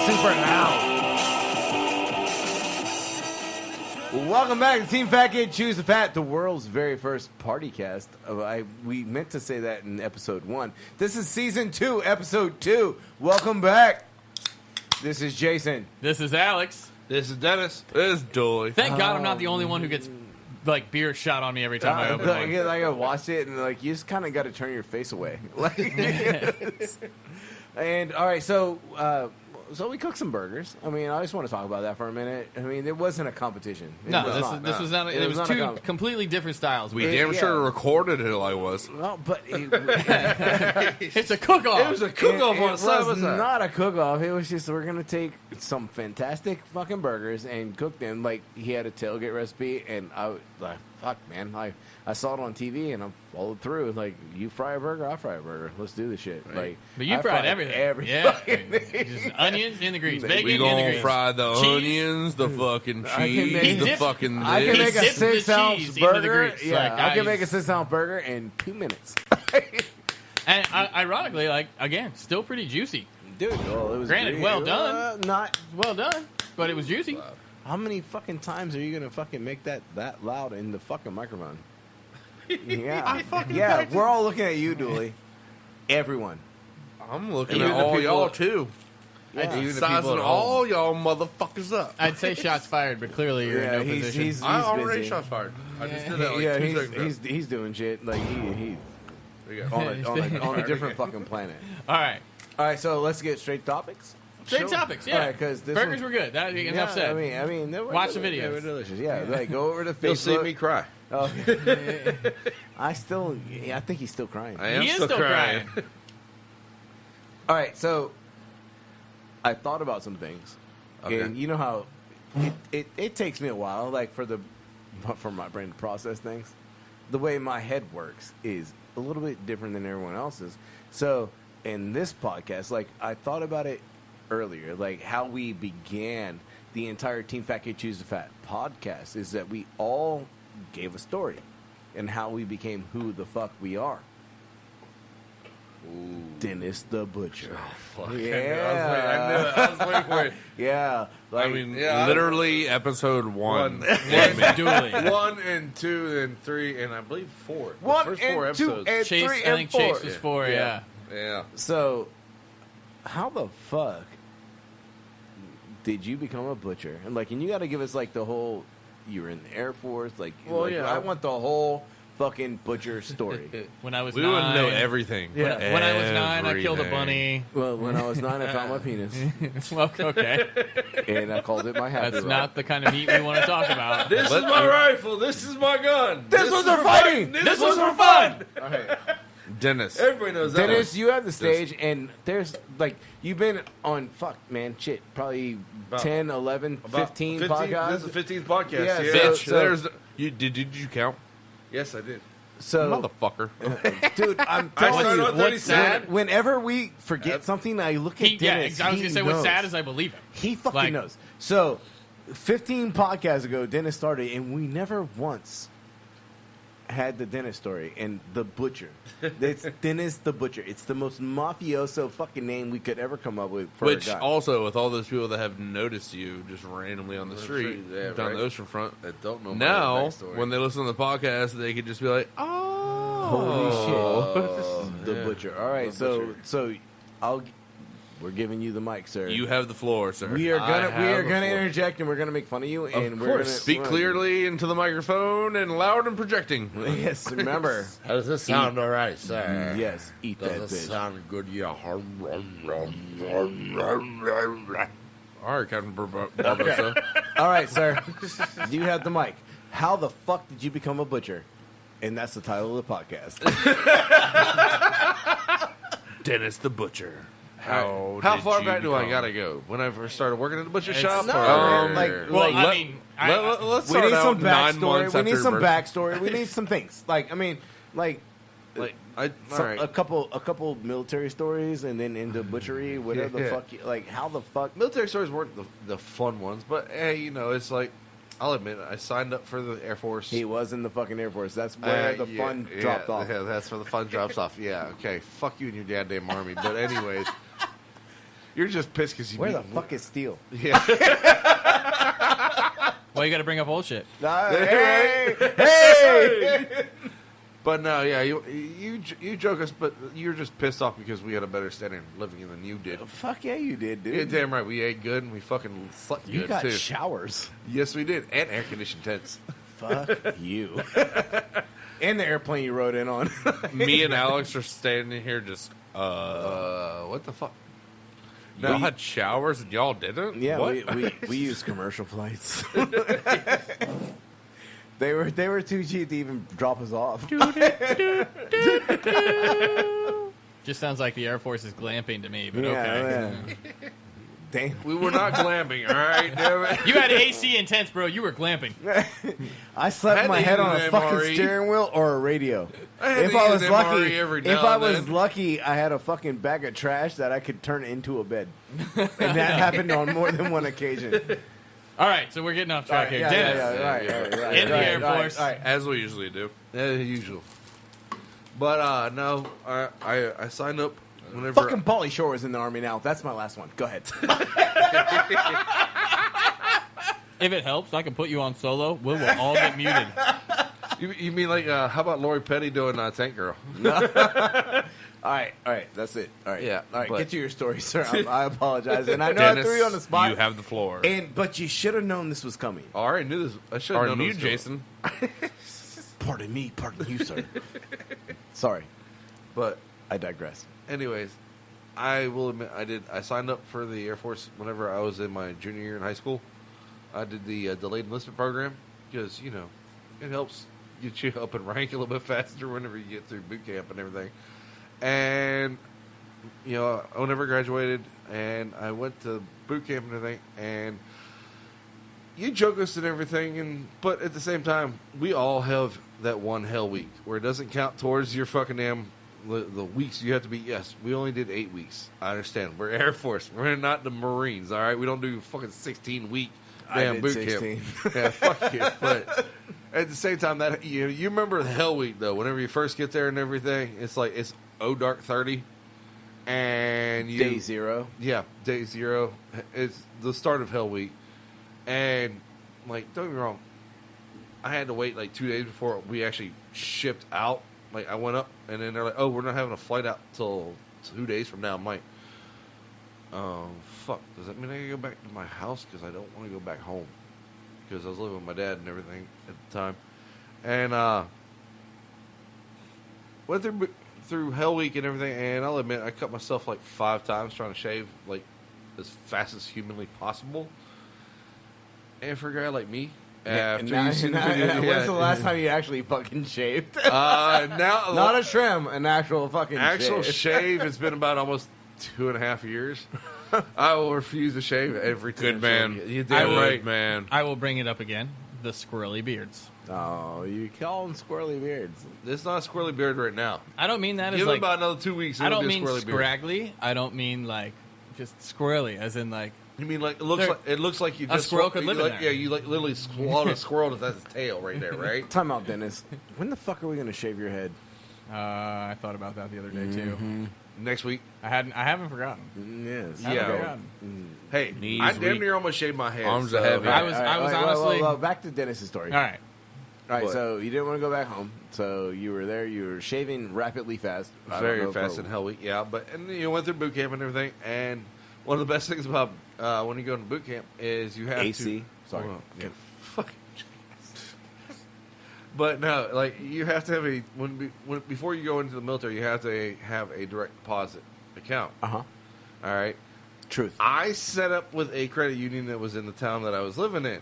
super loud. Welcome back to Team Fat Kid Choose the Fat, the world's very first party cast. We meant to say that in episode 1. This is season 2, episode 2. Welcome back. This is Jason. This is Alex. This is Dennis. This is Dooley. Thank God I'm not the only one who gets like beer shot on me every time I open one. I watched it and like you just kind of got to turn your face away. And all right, so we cooked some burgers. I mean, I just want to talk about that for a minute. I mean, it wasn't a competition. This was not. It was two completely different styles. We damn sure recorded it like it was. Well, but it's a cook-off. It was a cook-off on It was not a cook-off. It was just we're gonna take some fantastic fucking burgers and cook them. Like he had a tailgate recipe, and I was like, fuck, man, I saw it on TV and I followed through. Like, you fry a burger, I fry a burger. Let's do this shit. Right. Like, but you fried everything. Yeah, just onions in the grease, bacon we in the gonna grease, fry the cheese. onions, the fucking cheese, the fucking. I can make a 6-ounce burger. Yeah, I can make a 6-ounce burger in 2 minutes. And ironically, like again, still pretty juicy. Dude, well, it was granted, well done. Not well done, but it was juicy. How many fucking times are you gonna fucking make that loud in the fucking microphone? Yeah, we're all looking at you, Dooley. Everyone. I'm looking at all y'all too. Yeah. Even sizing all y'all motherfuckers up. I'd say shots fired, but clearly you're in no position. He's I already busy. shots fired. I just did that like 2 seconds ago. He's doing shit like he There you go. on a different fucking planet. All right, So let's get straight topics. straight topics. Yeah, because burgers were good. Enough said. I mean, Watch the videos. They were delicious. Yeah, like go over to Facebook. You'll see me cry. Oh. I think he's still crying. I am He is still crying. All right, so I thought about some things, and you know how it takes me a while, like for my brain to process things. The way my head works is a little bit different than everyone else's. So in this podcast, like I thought about it earlier, like how we began the entire Team Fat Kid Choose the Fat podcast is that we all gave a story and how we became who the fuck we are. Ooh. Dennis the Butcher. Oh, fuck. Yeah. I was waiting for it. Yeah. Like, I mean, literally episode 1. 1 and 2 and 3 and I believe 4. The 1 first and 4 2 episodes. and Chase, 3 I and think 4. Chase was 4. Yeah. So, how the fuck did you become a butcher? And you got to give us like the whole. You were in the Air Force, I want the whole fucking butcher story. When I was We 9, wouldn't know everything. Yeah. When I was 9, I killed a bunny. Well, when I was 9, I found my penis. Well, okay. And I called it my happy That's rock. not the kind of meat we want to talk about. This is my rifle. This is my gun. This was for fighting. This was for fun. All right. Dennis. Everybody knows that. Dennis, you have the stage, and there's, you've been on, probably 10, 11, 15 podcasts. This is the 15th podcast. Yeah, bitch. Did you count? Yes, I did. So, motherfucker. Dude, I'm telling you, what's sad? Whenever we forget something, I look at Dennis. I was going to say, what's sad is I believe it. He fucking knows. So, 15 podcasts ago, Dennis started, and we never once had the Dennis story and the Butcher. It's Dennis the Butcher. It's the most mafioso fucking name we could ever come up with for Which a guy. also, with all those people that have noticed you just randomly on the street down the ocean front, that don't know now when they listen to the podcast, they could just be like, holy shit, the Butcher. All right, so we're giving you the mic, sir. You have the floor, sir. We are gonna interject and we're gonna make fun of you. And we're gonna speak clearly into the microphone and loud and projecting. Yes, remember. How does this sound all right, sir? Yes, eat that Does this bitch. sound good? Yeah. All right, Captain Barbosa. All right, sir. You have the mic. How the fuck did you become a butcher? And that's the title of the podcast. Dennis the Butcher. How far back do I gotta go? When I first started working at the butcher shop? Let's let's we start need out some 9 backstory. months We need after some birth. backstory. We need some things. A couple military stories, and then into butchery, whatever the fuck. How the fuck? Military stories weren't the fun ones, but hey, it's like, I'll admit it, I signed up for the Air Force. He was in the fucking Air Force. That's where the fun dropped off. Yeah, that's where the fun drops off. Yeah, okay. Fuck you and your goddamn army. But anyways, You're just pissed because you. Where the fuck is Steel? Yeah. Well, you got to bring up old shit. Hey! But no, yeah, you joke us, but you're just pissed off because we had a better standard of living than you did. Fuck yeah, you did, dude. You're damn right. We ate good and we fucking slept You good got too. showers. Yes, we did, and air conditioned tents. Fuck you. And the airplane you rode in on. Me and Alex are standing here just. What the fuck? Y'all had showers and y'all didn't. Yeah, What? we used commercial flights. They were too cheap to even drop us off. Just sounds like the Air Force is glamping to me, but Yeah, okay. yeah. Damn. We were not glamping, all right? Damn it. You had AC and tents, bro. You were glamping. I slept Had my to head use on a an fucking MRE. steering wheel or a radio. I had If to I use was an lucky, MRE every if now I and was then. lucky, I had a fucking bag of trash that I could turn into a bed, and that happened on more than one occasion. All right, so we're getting off track here. Dennis, right. in the Air Force. All right. As we usually do. As usual. But no, I signed up whenever. Fucking Pauly Shore is in the Army now. That's my last one. Go ahead. If it helps, I can put you on solo. We will all get muted. You mean like how about Lori Petty doing Tank Girl? All right, that's it. All right, Yeah, all right, but- get to your story, sir. I apologize, and I know Dennis, I threw you on the spot. you have the floor. But you should have known this was coming. I already knew this. I should have known Pardon you, this was Jason. Pardon me, pardon you, sir. Sorry, But I digress. anyways, I will admit I signed up for the Air Force whenever I was in my junior year in high school. I did the delayed enlistment program because it helps get you up and rank a little bit faster whenever you get through boot camp and everything. And I never graduated, and I went to boot camp and everything. And you joke us and everything, but at the same time, we all have that one hell week where it doesn't count towards your fucking damn the weeks you have to be. Yes, we only did 8 weeks. I understand. We're Air Force. We're not the Marines. All right, we don't do fucking 16-week damn I did boot 16. camp. Yeah, fuck you. But at the same time, that you remember the hell week though. Whenever you first get there and everything, it's like it's dark 30, and Day zero. Yeah, day zero. It's the start of Hell Week. And, don't get me wrong, I had to wait 2 days before we actually shipped out. I went up, and then they're like, oh, we're not having a flight out till 2 days from now. I'm like, oh, fuck. Does that mean I gotta go back to my house? Because I don't want to go back home. Because I was living with my dad and everything at the time. And, went through Hell Week and everything, and I'll admit I cut myself 5 times trying to shave as fast as humanly possible. And for a guy like me, after you've seen the video, When's the last time you actually fucking shaved? now Not a trim, an actual fucking shave. It's been about almost 2.5 years. I will refuse to shave every time. Good man. You damn right, man. I will bring it up again. The squirrely beards. Oh, you call them squirrely beards. It's not a squirrely beard right now. I don't mean that as Give it like. about another 2 weeks. I it'll don't be a mean squirrely beard. scraggly. I don't mean just squirrely, as in You mean it looks like you A just squirrel could live in there. Yeah, you literally swallowed a squirrel that's its tail right there, right? Time out, Dennis. When the fuck are we gonna shave your head? I thought about that the other day too. Next week. I haven't forgotten. Yes. I haven't Yeah. forgotten. Hey, Knees I damn weak. near almost shaved my head. Arms are heavy. I was honestly. Well, back to Dennis's story. All right. All right, What? so you didn't want to go back home, so you were there. You were shaving rapidly fast, I don't Very know fast for- in Hell Week, yeah. And you went through boot camp and everything. And one of the best things about when you go into boot camp is you have AC. to. Sorry. Yeah, fucking. But no, you have to have before you go into the military, you have to have a direct deposit account. Uh huh. All right. Truth. I set up with a credit union that was in the town that I was living in.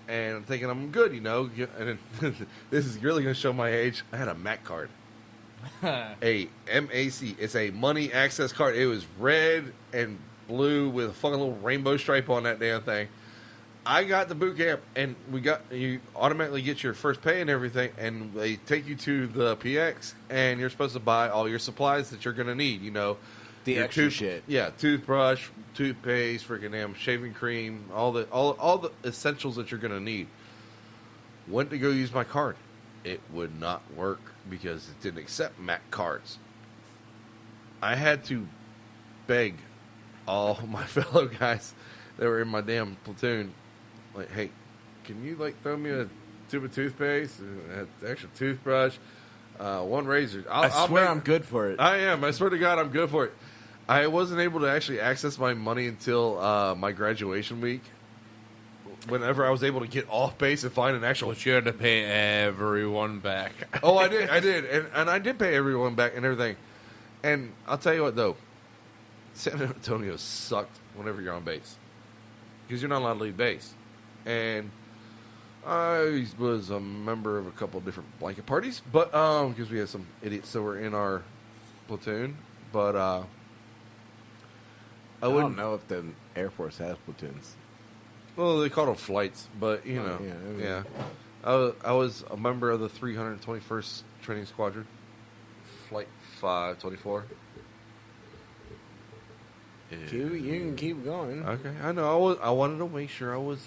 And I'm thinking I'm good, And this is really going to show my age. I had a MAC card. A MAC. It's a money access card. It was red and blue with a fucking little rainbow stripe on that damn thing. I got to boot camp, and you automatically get your first pay and everything, and they take you to the PX, and you're supposed to buy all your supplies that you're going to need, The your extra shit. Yeah, toothbrush, toothpaste, freaking damn shaving cream, all the essentials that you're gonna need. Went to go use my card. It would not work because it didn't accept MAC cards. I had to beg all my fellow guys that were in my damn platoon, like, hey, can you like throw me a tube of toothpaste, an extra toothbrush, one razor? I swear I'm good for it. I am. I swear to God, I'm good for it. I wasn't able to actually access my money until my graduation week. Whenever I was able to get off base and find an actual. But you had to pay everyone back. Oh, I did, and I did pay everyone back and everything. And I'll tell you what, though, San Antonio sucked whenever you're on base because you're not allowed to leave base. And I was a member of a couple of different blanket parties, but because we had some idiots that were in our platoon, but I don't know if the Air Force has platoons. Well, they called them flights, but you know, yeah. I was a member of the 321st Training Squadron, Flight 524. You can keep going. Okay, I know. I wanted to make sure I was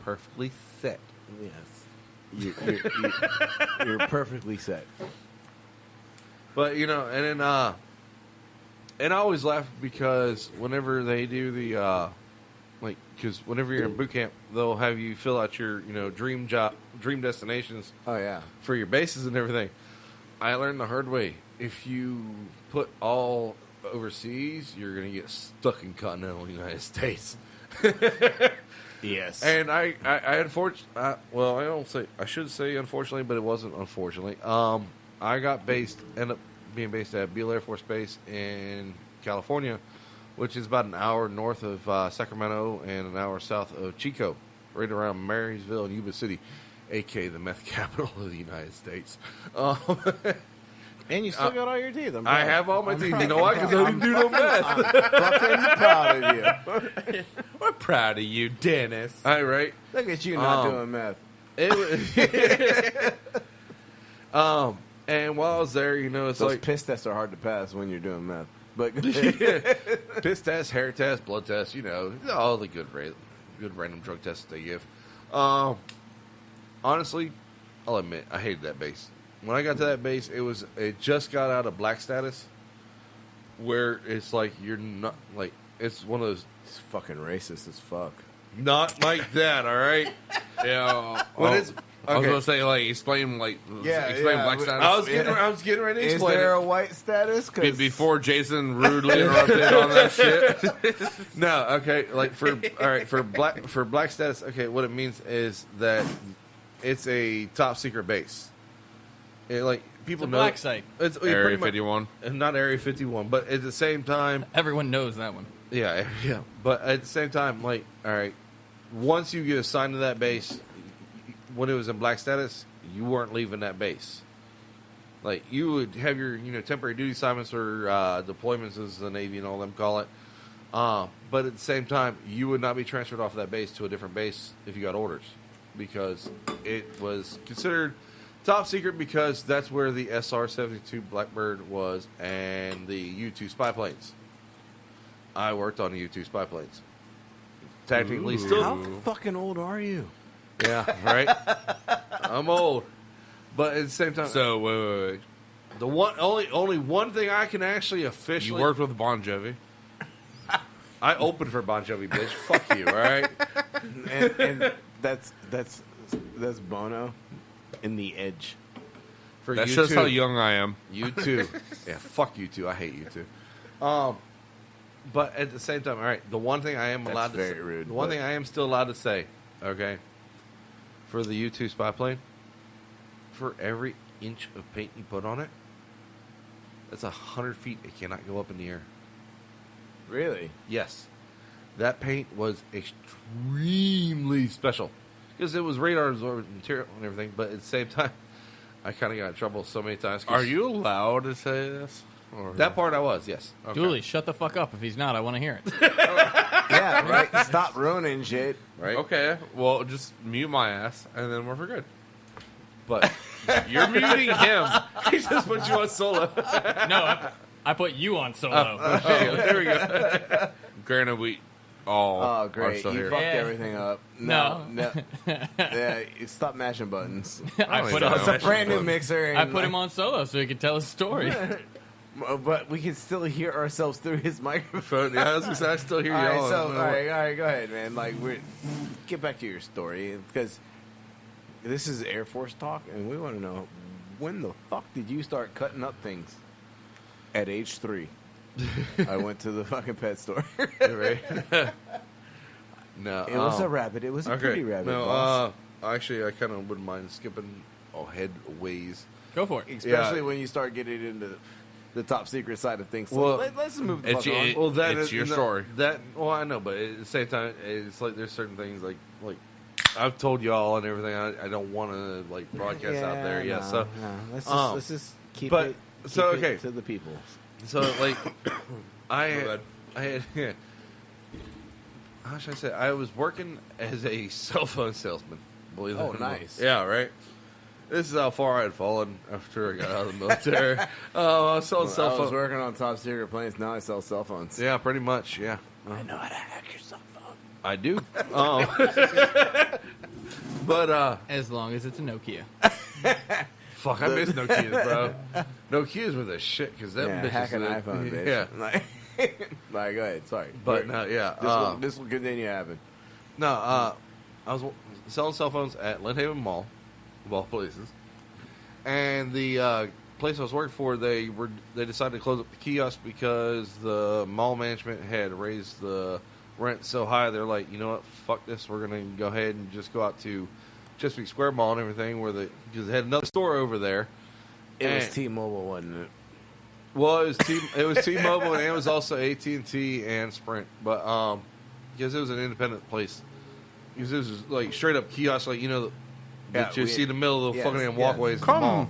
perfectly set. Yes, you're perfectly set. But you know, and then and I always laugh because whenever they do the like, because whenever you're in boot camp, they'll have you fill out your dream destinations. Oh yeah, for your bases and everything. I learned the hard way. If you put all overseas, you're going to get stuck in continental United States. Yes. And I should say unfortunately, but it wasn't unfortunately. I ended up being based at Beale Air Force Base in California, which is about an hour north of Sacramento and an hour south of Chico, right around Marysville and Yuba City, a.k.a. the meth capital of the United States. And you still got all your teeth. I have all my teeth. You know why? Because I didn't do no meth. I'm fucking proud of you. We're proud of you, Dennis. All right. Look at you not doing meth. It was, and while I was there, it's Those like piss tests are hard to pass when you're doing meth. But piss test, hair test, blood test, all the good random drug tests they give. Honestly, I'll admit, I hated that base. When I got to that base, it just got out of black status, where it's like you're not like it's one of those. It's fucking racist as fuck. Not like that, all right. Yeah. What is? I was Okay. going to say, explain black status. I was getting ready to Is explain there it. a white status? 'Cause Before Jason rudely interrupted on that shit. No, okay. Like for black status, okay. What it means is that it's a top secret base. People It's a know black site. It's Area pretty much- 51. not Area 51, but at the same time, Everyone knows that one. yeah. But at the same time, all right, once you get assigned to that base, when it was in black status, you weren't leaving that base. Like, you would have your temporary duty assignments or deployments, as the Navy and all them call it. But at the same time, you would not be transferred off that base to a different base if you got orders, because it was considered top secret, because that's where the SR-72 Blackbird was and the U-2 spy planes. I worked on the U-2 spy planes. Technically, Ooh. still. How fucking old are you? Yeah, right. I'm old, but at the same time, So, wait. the only one thing I can actually You officially worked with Bon Jovi. I opened for Bon Jovi, bitch. Fuck you, all right? And that's Bono in the Edge. For That's you just too. how young I am. You too. Yeah, fuck you too. I hate you too. But at the same time, all right. The one thing I am That's allowed to very say, rude, the one but- thing I am still allowed to say, okay, for the U-2 spy plane, for every inch of paint you put on it, that's 100 feet. It cannot go up in the air. Really? Yes, that paint was extremely special because it was radar absorbent material and everything. But at the same time, I kind of got in trouble so many times. 'Cause Are you allowed to say this? Or that part? I was, yes. Okay. Dooley, shut the fuck up. If he's not, I want to hear it. Yeah, right. Stop ruining shit. Right. Okay, well, just mute my ass, and then we're for good. But You're muting him. he just put you on solo. No, I put you on solo. Okay, there we go. Granted, we all Oh, are great. still You here. fucked Yeah. everything up. No. Yeah, stop mashing buttons. I don't put even him. know. It's a brand new mixer. And I put him on solo so he could tell his story. But we can still hear ourselves through his microphone. Yeah, I still hear y'all. All right, go ahead, man. Like, get back to your story, because this is Air Force talk, and we want to know, when the fuck did you start cutting up things? At age 3. I went to the fucking pet store. Right? No, It was a rabbit. It was a pretty rabbit. No, boss. actually, I kind of wouldn't mind skipping ahead ways. Go for it. Especially when you start getting into the top secret side of things. So Well, let's move the fuck on. Well, that it's is your story. Well, I know, but at the same time, it's like there's certain things like I've told y'all and everything. I don't want to like broadcast out there. Yeah, so let's just keep but- it. so, keep it okay. to the people. So like bad. I had how should I say? I was working as a cell phone salesman. Believe it Oh, or not. nice. Yeah, right. This is how far I had fallen after I got out of the military. I was selling cell I was phones. working on top secret planes. Now I sell cell phones. Yeah, pretty much. Yeah, I know how to hack your cell phone. I do. But As long as it's a Nokia. fuck, I miss Nokias, bro. Nokias were the shit because that Yeah, bitch hack an is iPhone, bitch. Yeah, Like, like, go ahead. Sorry, but no, yeah. this will continue to happen. No, I was selling cell phones at Lynnhaven Mall, of all places, and the place I was working for, they decided to close up the kiosk because the mall management had raised the rent so high. They're like, you know what, fuck this, we're gonna go ahead and just go out to Chesapeake Square Mall and everything, because they had another store over there. It was And- T-Mobile, wasn't it? Well, it was T-Mobile and it was also AT&T and Sprint, but because it was an independent place, because it was like straight up kiosk, like that you see in the middle of the fucking walkways. Come. Mall.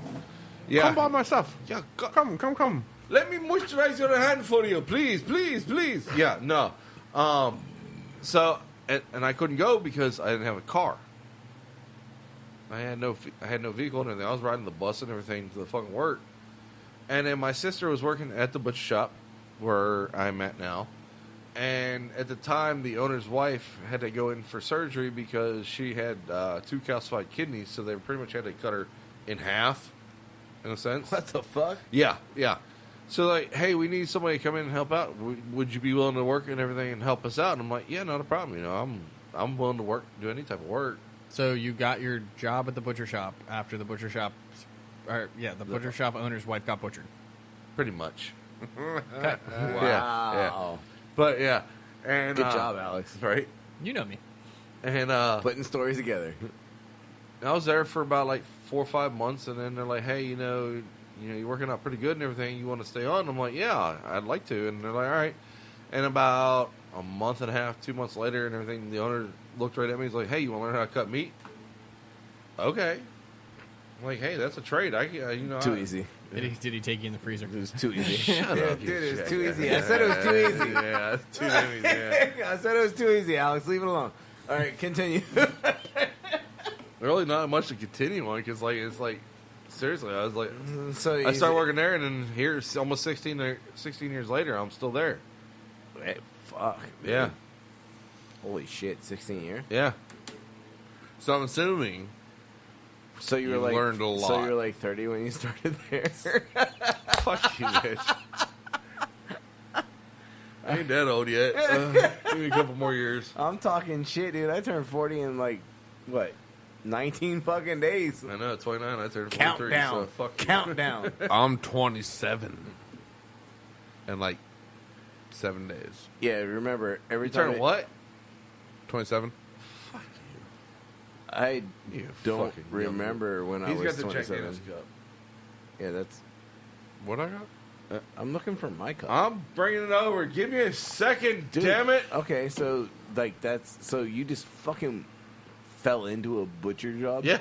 Yeah, Come buy my stuff. Yeah, Come. let me moisturize your hand for you, please. Yeah, no. So and I couldn't go because I didn't have a car. I had no vehicle and everything. I was riding the bus and everything to the fucking work. And then my sister was working at the butcher shop where I'm at now. And at the time, the owner's wife had to go in for surgery because she had 2 calcified kidneys, so they pretty much had to cut her in half, in a sense. What the fuck? Yeah. So like, hey, we need somebody to come in and help out. Would you be willing to work and everything and help us out? And I'm like, yeah, not a problem. I'm willing to work, do any type of work. So you got your job at the butcher shop after the butcher shop, butcher shop owner's wife got butchered. Pretty much. Okay. Wow. But yeah, and Good job, Alex. right? You know me. And Putting stories together. I was there for about like 4 or 5 months, and then they're like, "Hey, you're working out pretty good and everything. You want to stay on?" And I'm like, "Yeah, I'd like to." And they're like, "All right." And about a month and a half, 2 months later, and everything, the owner looked right at me. He's like, "Hey, you want to learn how to cut meat?" Okay. I'm like, "Hey, that's a trade. Too easy. Did he take you in the freezer? It was too easy. Shut up, Dude, it was shit. too easy. I said it was too easy. Yeah, that's too easy. Yeah. I said it was too easy, Alex. Leave it alone. All right, continue. Really not much to continue on because it's like seriously, I was like, So I started working there, and then here, almost 16 years later, I'm still there. Hey, fuck. Man. Yeah, Holy shit, 16 years. yeah. So I'm assuming So you were You've like learned a lot. So you were like 30 when you started there. fuck you, bitch. I ain't that old yet. Give me a couple more years. I'm talking shit, dude. I turned 40 in like what, 19 fucking days. I know, 29. I turned 43. Countdown. So fuck you. Countdown. I'm 27. In like 7 days. Yeah, remember every You time turn what? 27. I You don't fucking remember when I He's was got the Jack 27. Daniels cup. Yeah, that's. What I got? I'm looking for my cup. I'm bringing it over. Give me a second, Dude, damn it. Okay, so like that's so you just fucking fell into a butcher job. Yeah.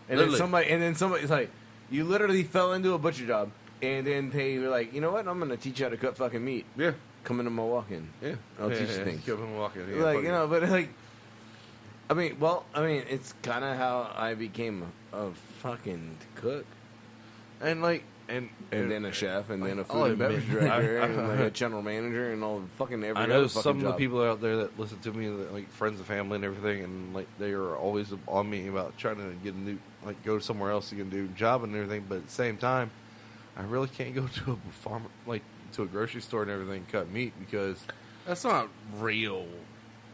And then somebody's like, you literally fell into a butcher job, and then they were like, you know what? I'm gonna teach you how to cut fucking meat. Yeah. Come into Milwaukee. Yeah. I'll teach you yeah. things. Keep him walking. Yeah, Like fuck but like, I mean, it's kind of how I became a fucking cook, and like and then a chef, and then a food I'll and beverage admit, director, I- and like a general manager, and all fucking every I know other fucking some of the job. people out there that listen to me, that, like friends and family and everything, and like they are always on me about trying to get a new, like go somewhere else to get a new job and everything. But at the same time, I really can't go to a farm, like to a grocery store and everything and cut meat because That's not real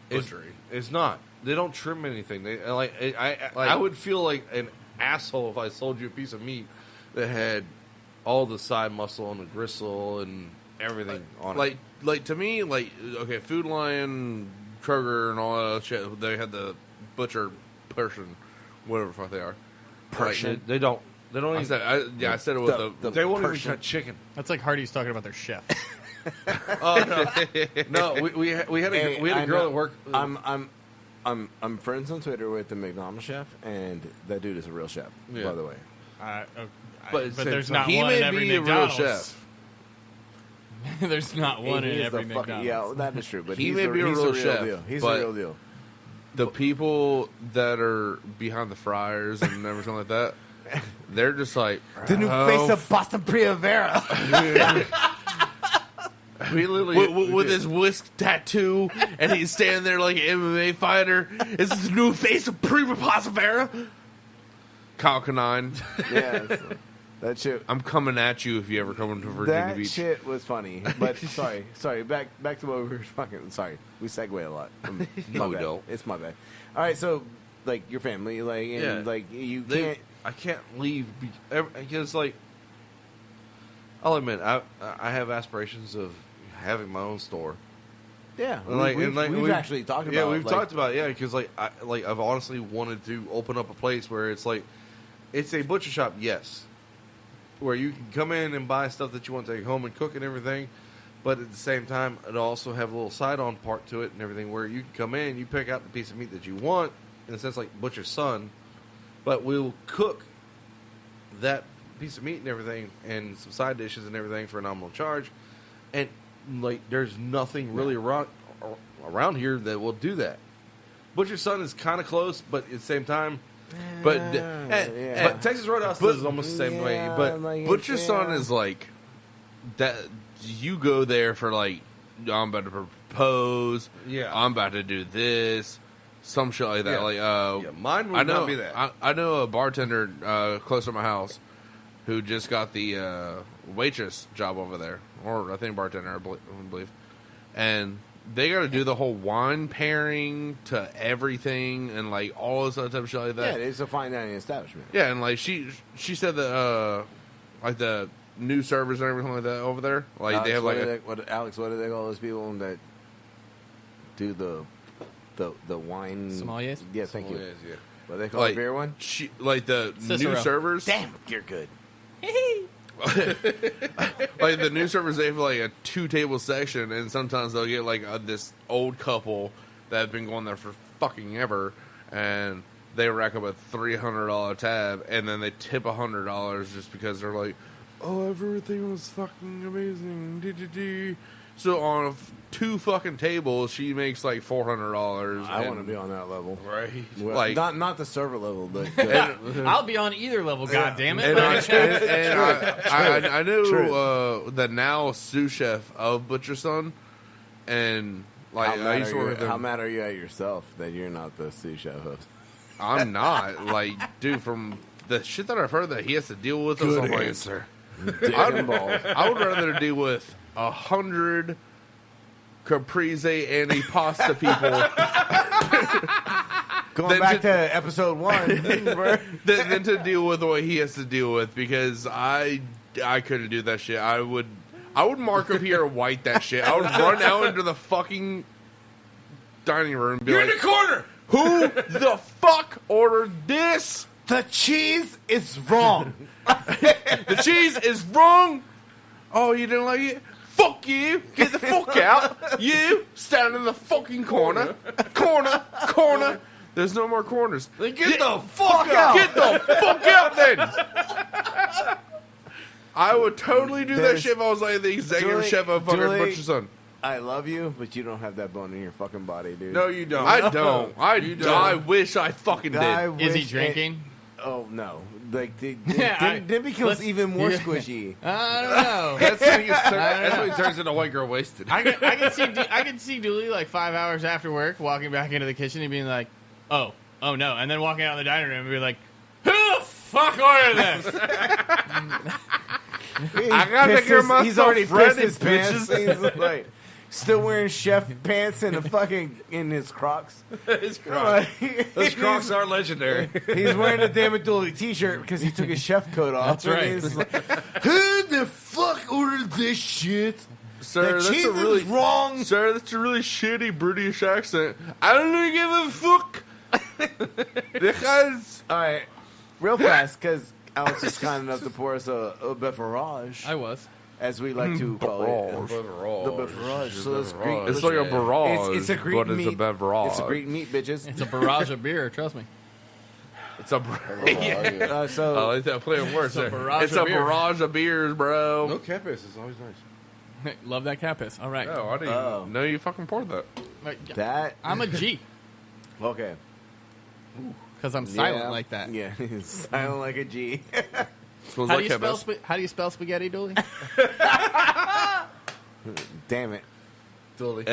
butchery. it's not. They don't trim anything. They I would feel like an asshole if I sold you a piece of meat that had all the side muscle and the gristle and everything on it. Like to me, okay, Food Lion, Kroger, and all that shit. They had the butcher person, whatever the fuck they are. Person. They don't. They don't I even. said, I said it with the they won't even cut chicken. That's like Hardy's talking about their chef. No, we had a girl at work. I'm friends on Twitter with the McDonald's chef, and that dude is a real chef. Yeah. By the way, But there's not he one may in every be a real McDonald's. chef. There's not one He in is every the fucking- McDonald's. Yeah, that is true. But He he's may be a he's real chef, deal. He's but- a real deal. The people that are behind the fryers and everything like that, they're just like The new face of Boston Primavera. We literally with his whisk tattoo, and he's standing there like an MMA fighter. Is this the new face of Prima Primavera? Kyle Kanine, Yeah, that shit. I'm coming at you if you ever come into Virginia That Beach. shit was funny. But sorry. Back to what we were fucking. Sorry, we segue a lot. No, we bad. don't. It's my bad. All right, so like your family, like, and Yeah. like you can't. I can't leave because, like, I'll admit, I have aspirations of having my own store. Yeah, We've actually talked about. Yeah, we've like, talked about it. Yeah, because I've honestly wanted to open up a place where it's like it's a butcher shop, yes, where you can come in and buy stuff that you want to take home and cook and everything. But at the same time, it also have a little side-on part to it and everything, where you can come in, you pick out the piece of meat that you want, in a sense like Butcher's Son, but we'll cook that piece of meat and everything, and some side dishes and everything for a nominal charge, and like there's nothing really around here that will do that. Butcher's Son is kind of close, but at the same time, but Texas Roadhouse is almost the same way. But like, Butcher's Son is like that. You go there for like, I'm about to propose. Yeah. I'm about to do this. Some shit like that. Yeah. Like, mine would I know, not be that. I know a bartender close to my house who just got the waitress job over there, or I think bartender, I believe. And they got to do the whole wine pairing to everything and like all this other type of shit like that. Yeah, it's a fine dining establishment. Yeah, and like she said that like the new servers and everything like that over there, like Alex, they have like Alex, what do they call those people that do the wine Sommeliers? Yeah, thank you. Yeah. What do they call like the beer one? like the Cicero. new servers. Damn, you're good. Like the new servers, they have like a 2-table section, and sometimes they'll get like this old couple that have been going there for fucking ever, and they rack up a $300 tab, and then they tip $100 just because they're like, oh, everything was fucking amazing. So on 2 fucking tables, she makes like $400. I want to be on that level. Right. Well, Like- not the server level, but I'll be on either level, goddammit. And I knew the now sous chef of Butcher Son, and like I used to work with him. how mad are you at yourself that you're not the sous chef of? I'm not like, dude, from the shit that I've heard that he has to deal with. Good or something, answer. Dick and balls. I would rather deal with 100 caprese and a pasta people Going back to episode 1, bro. than to deal with what he has to deal with, because I couldn't do that shit. I would mark up here and white that shit. I would run out into the fucking dining room and be You're like, in the corner. who the fuck ordered this? The cheese is wrong. The cheese is wrong. Oh, you didn't like it? Fuck you. Get the fuck out. You stand in the fucking corner. Corner. There's no more corners. Then get the fuck out. Get the fuck out then. I would totally do that There's- shit if I was like the executive Julie- chef of fucking Julie- Butcher Son. I love you, but you don't have that bone in your fucking body, dude. No, you don't. I don't. You don't. I wish I fucking I did. Is he wish drinking? Oh no! Like Yeah, then becomes let's- even more yeah. squishy. I don't know. That's when he turns into a white girl wasted. I can see Dooley like 5 hours after work walking back into the kitchen and being like, oh no, and then walking out in the dining room and be like, who the fuck ordered this? I gotta take care of myself. He's already pissed his Reddit, pants. bitches. He's like still wearing chef pants and in his Crocs. His Crocs. Like, Those Crocs are legendary. He's wearing a damn Abdullah t-shirt because he took his chef coat off. That's right. And he's like, who the fuck ordered this shit? Sir, The that's cheese a really is wrong. Sir, that's a really shitty British accent. I don't give a fuck. Because All right, real fast because Alex is kind enough to pour us a beverage, I was. as we like to call it. Beverage. The beverage. So it's Greek. It's like a barrage, It's a Greek but meat. it's a beverage. It's a Greek meat, bitches. It's a barrage of beer. Trust me. It's a yeah. So I like that play of words. It's a there. barrage It's of a beer. barrage of beers, bro. No capes is always nice. Love that cat piss. All right. No, I didn't Oh. even know you fucking poured that. that I'm a G okay. because I'm silent Yeah. like that. Yeah, he's silent like a G. Smells How like do you spell? chemist. How do you spell spaghetti, Dooley? Damn it. Totally.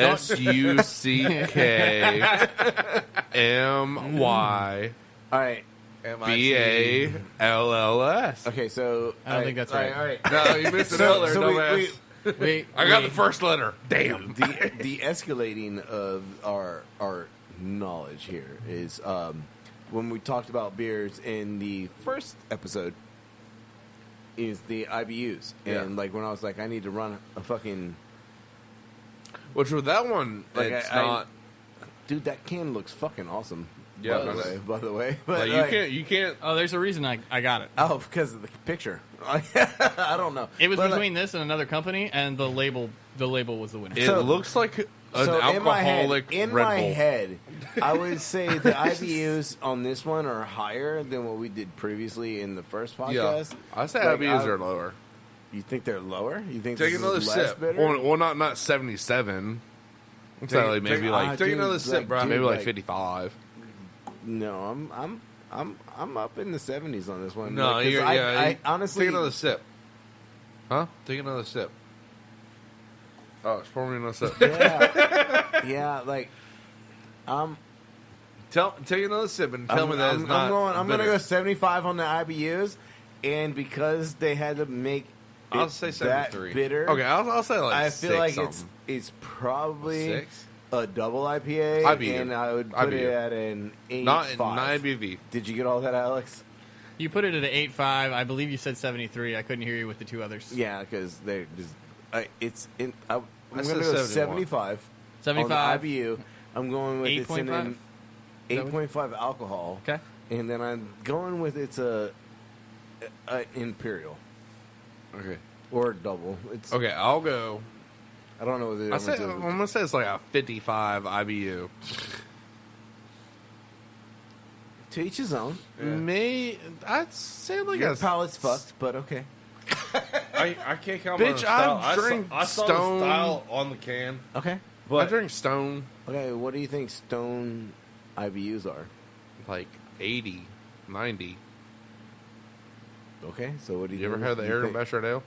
SUCKMY All right. BALLS. Okay, so I don't think that's right. All right. No, you missed So- another, so dumbass. Wait, I got the first letter. Damn. the escalating of our knowledge here is when we talked about beers in the first episode is the IBUs. Yeah. And like when I was like I need to run a fucking Which with that one, Like, it's I- not. dude, that can looks fucking awesome. Yeah, by the I know. way. By the way. But Like, you can't. Oh, there's a reason I got it. Oh, because of the picture. I don't know. It was But, like, between this and another company, and the label was the winner. It So- looks like an in my alcoholic head, Red Bull. head, I would say the IBUs on this one are higher than what we did previously in the first Yeah, podcast. I say Like, IBUs are lower. You think they're lower? You think Take this another is less sip. bitter? Well, not 77. It's Take- like maybe take- like take another sip, bro. maybe dude, like 55. No, I'm up in the 70s on this one. No, Like, 'cause you're, I honestly take another sip. Huh? Take another sip. Oh, it's pour me another sip. yeah, like Take another sip and tell me that it's not. I'm gonna bitter. go 75 on the IBUs, and because they had to make I'll it say that 73. bitter. Okay, I'll say like I feel like something. it's probably 6? a double IPA, IBU. and I would put it IBU. at an 8.5. not ABV. Did you get all that, Alex? You put it at an 8.5. I believe you said 73. I couldn't hear you with the two others. Yeah, because they just it's in. I'm I going to said go 71. 75. 75. on the IBU. I'm going with it's in 8.5? an 8.5 alcohol. Okay. And then I'm going with it's a imperial Okay. or double. It's Okay, I'll go. I don't know what the I'm difference is. gonna say it's like a 55 IBU. To each his own. I'd say like Your a palate's fucked, but okay. I can't count Bitch, I drink I saw Stone. the style on the can, Okay. I but drink Stone Okay, what do you think Stone IBUs are? like 80, 90. Okay, so what do You ever think- had the you Aaron think- Besher Ale?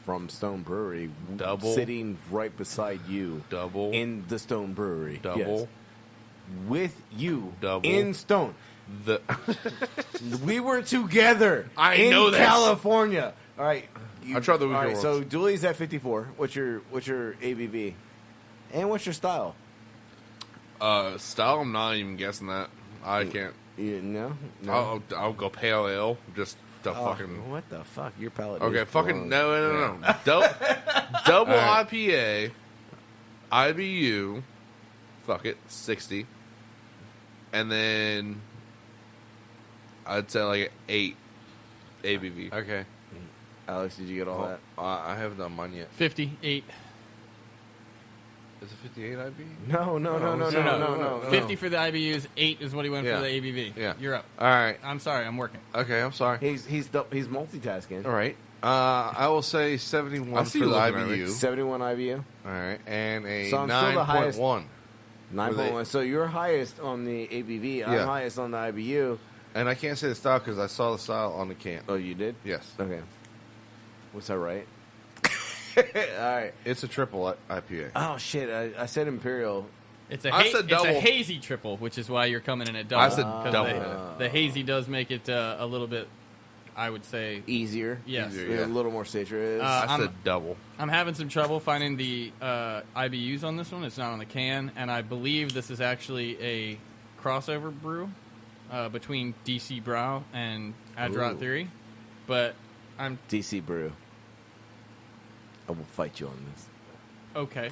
from Stone Brewery, Double. sitting right beside you Double. in the Stone Brewery, Double. Yes. With you Double. in Stone. The We were together. I in know this. California. All right, I tried the All Weekend right, so Worlds. Dooley's at 54. What's your ABV? And what's your style? style, I'm not even guessing that. I can't. No. No. I'll go pale ale. Just to Oh, fucking. what the fuck? Your palate. Okay, is fucking blown. no. Double All right. IPA, IBU, fuck it, 60, and then I'd say like 8 ABV. okay. Alex, did you get all that? I haven't done mine yet. 58. Is it 58 IB? No. 50 for the IBUs. 8 is what he went Yeah. for the ABV. Yeah. You're up. All right. I'm sorry. I'm working. Okay, I'm sorry. He's multitasking. All right. I will say 71 I for see the you looking at me. IBU. 71 IBU. All right, and a So I'm still the highest. 9.1. 9.1. So you're highest on the ABV. Yeah. I'm highest on the IBU. And I can't say the style because I saw the style on the can. Oh, you did? Yes. Okay. What's that right? All right. It's a triple IPA. Oh shit! I said imperial. It's a I ha- said it's a double. hazy triple, which is why you're coming in at double. I said 'Cause double. The hazy does make it a little bit I would say Easier. yes. Easier, Yeah, yeah. a little more citrus. I I'm- said double. I'm having some trouble finding the IBUs on this one. It's not on the can, and I believe this is actually a crossover brew between DC Brow and Adrot Ooh. Theory. But I'm DC Brew. I will fight you on this. okay.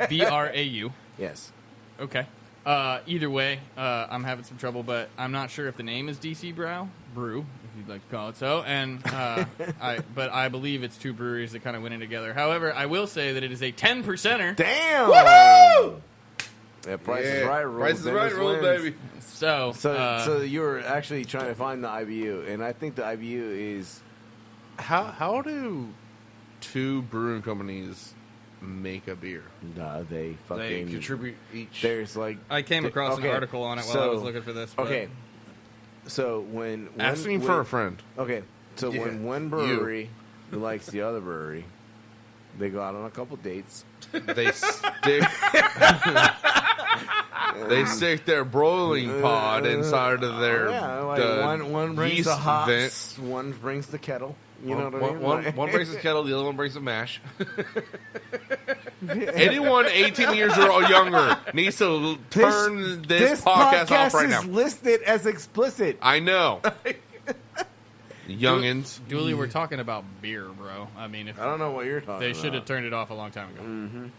BRAU. Yes. Okay. Either way, I'm having some trouble, but I'm not sure if the name is DC Brew, if you'd like to call it so. And but I believe it's two breweries that kind of went in together. However, I will say that it is a 10%er. Damn! Woohoo! Yeah, Price is Yeah. Right rules. Price is Right Dennis rules, wins. baby. So, So you were actually trying to find the IBU, and I think the IBU is How do two brewing companies make a beer? they fucking They contribute each. There's like I came across okay, an article on it while I was looking for this. But Okay, so when Asking for a friend. Okay, so Yeah, when one brewery likes the other brewery, they go out on a couple dates. They stick. They stick their broiling pod inside of their one brings yeast the hops, vent. one brings the kettle. You know what I mean? One brings the kettle, the other one brings the mash. Anyone 18 years or younger needs to turn this podcast off right now. is listed as explicit. I know. Youngins. Dooley, we're talking about beer, bro. I mean, if I don't know what you're talking they about. should have turned it off a long time ago.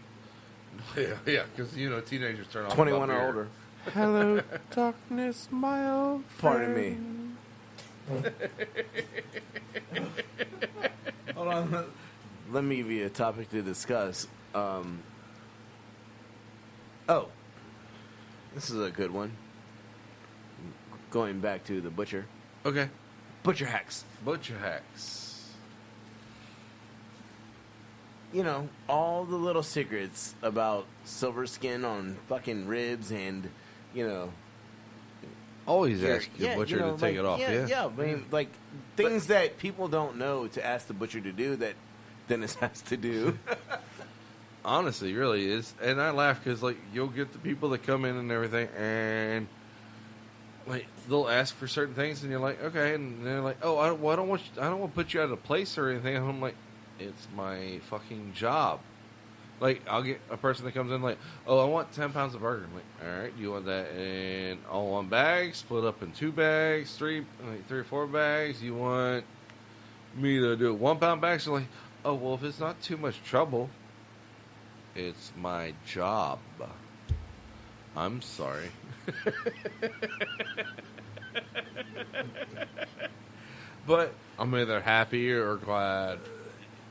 Yeah, because teenagers turn off 21 about or beer. older. Hello, darkness, my old Pardon me. Hold on. Let me give you a topic to discuss. This is a good one. Going back to the butcher. Okay. Butcher hacks. Butcher hacks. You know, all the little secrets about silver skin on fucking ribs and, you know... Always ask your yeah, butcher you know, to take like, it off. Yeah, yeah. I mean, like, things that people don't know to ask the butcher to do that Dennis has to do. Honestly, really is. And I laugh because, like, you'll get the people that come in and everything, and, like, they'll ask for certain things, and you're like, okay. And they're like, oh, I don't want to put you out of place or anything. And I'm like, it's my fucking job. Like, I'll get a person that comes in like, oh, I want 10 pounds of burger. I'm like, all right, you want that in all one bag, split up in 2 bags, 3 or 4 bags? You want me to do 1 pound bags? So like, oh, well, if it's not too much trouble, it's my job. I'm sorry. But I'm either happy or glad.